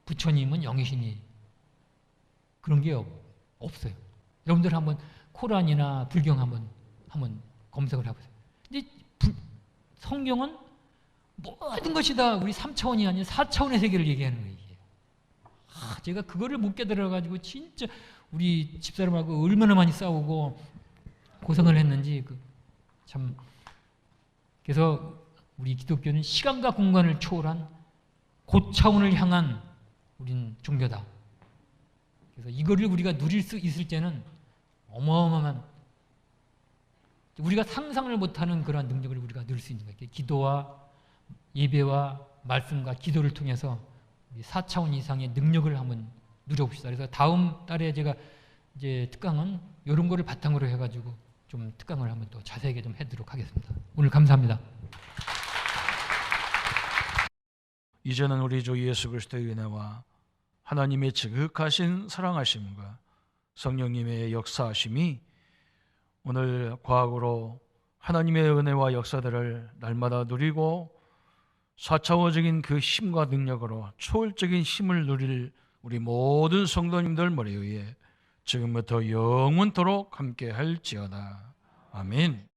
부처님은 영이시니 그런 게 없어요. 여러분들 한번 코란이나 불경 한번 검색을 해보세요. 근데 성경은 모든 것이 다 우리 3차원이 아닌 4차원의 세계를 얘기하는 거예요. 이게. 제가 그거를 못 깨달아가지고 진짜 우리 집사람하고 얼마나 많이 싸우고 고생을 했는지 참. 그래서 우리 기독교는 시간과 공간을 초월한 고차원을 향한 우린 종교다. 그래서 이거를 우리가 누릴 수 있을 때는 어마어마한 우리가 상상을 못하는 그러한 능력을 우리가 누릴 수 있는 거예요. 기도와 예배와 말씀과 기도를 통해서 4차원 이상의 능력을 한번 누려봅시다. 그래서 다음 달에 제가 이제 특강은 이런 거를 바탕으로 해가지고 좀 특강을 한번 또 자세하게 좀 해드리도록 하겠습니다. 오늘 감사합니다. 이제는 우리 주 예수 그리스도의 은혜와 하나님의 지극하신 사랑하심과 성령님의 역사하심이 오늘 과학으로 하나님의 은혜와 역사들을 날마다 누리고 4차원적인 그 힘과 능력으로 초월적인 힘을 누릴 우리 모든 성도님들 머리 위에 지금부터 영원토록 함께 할지어다. 아멘.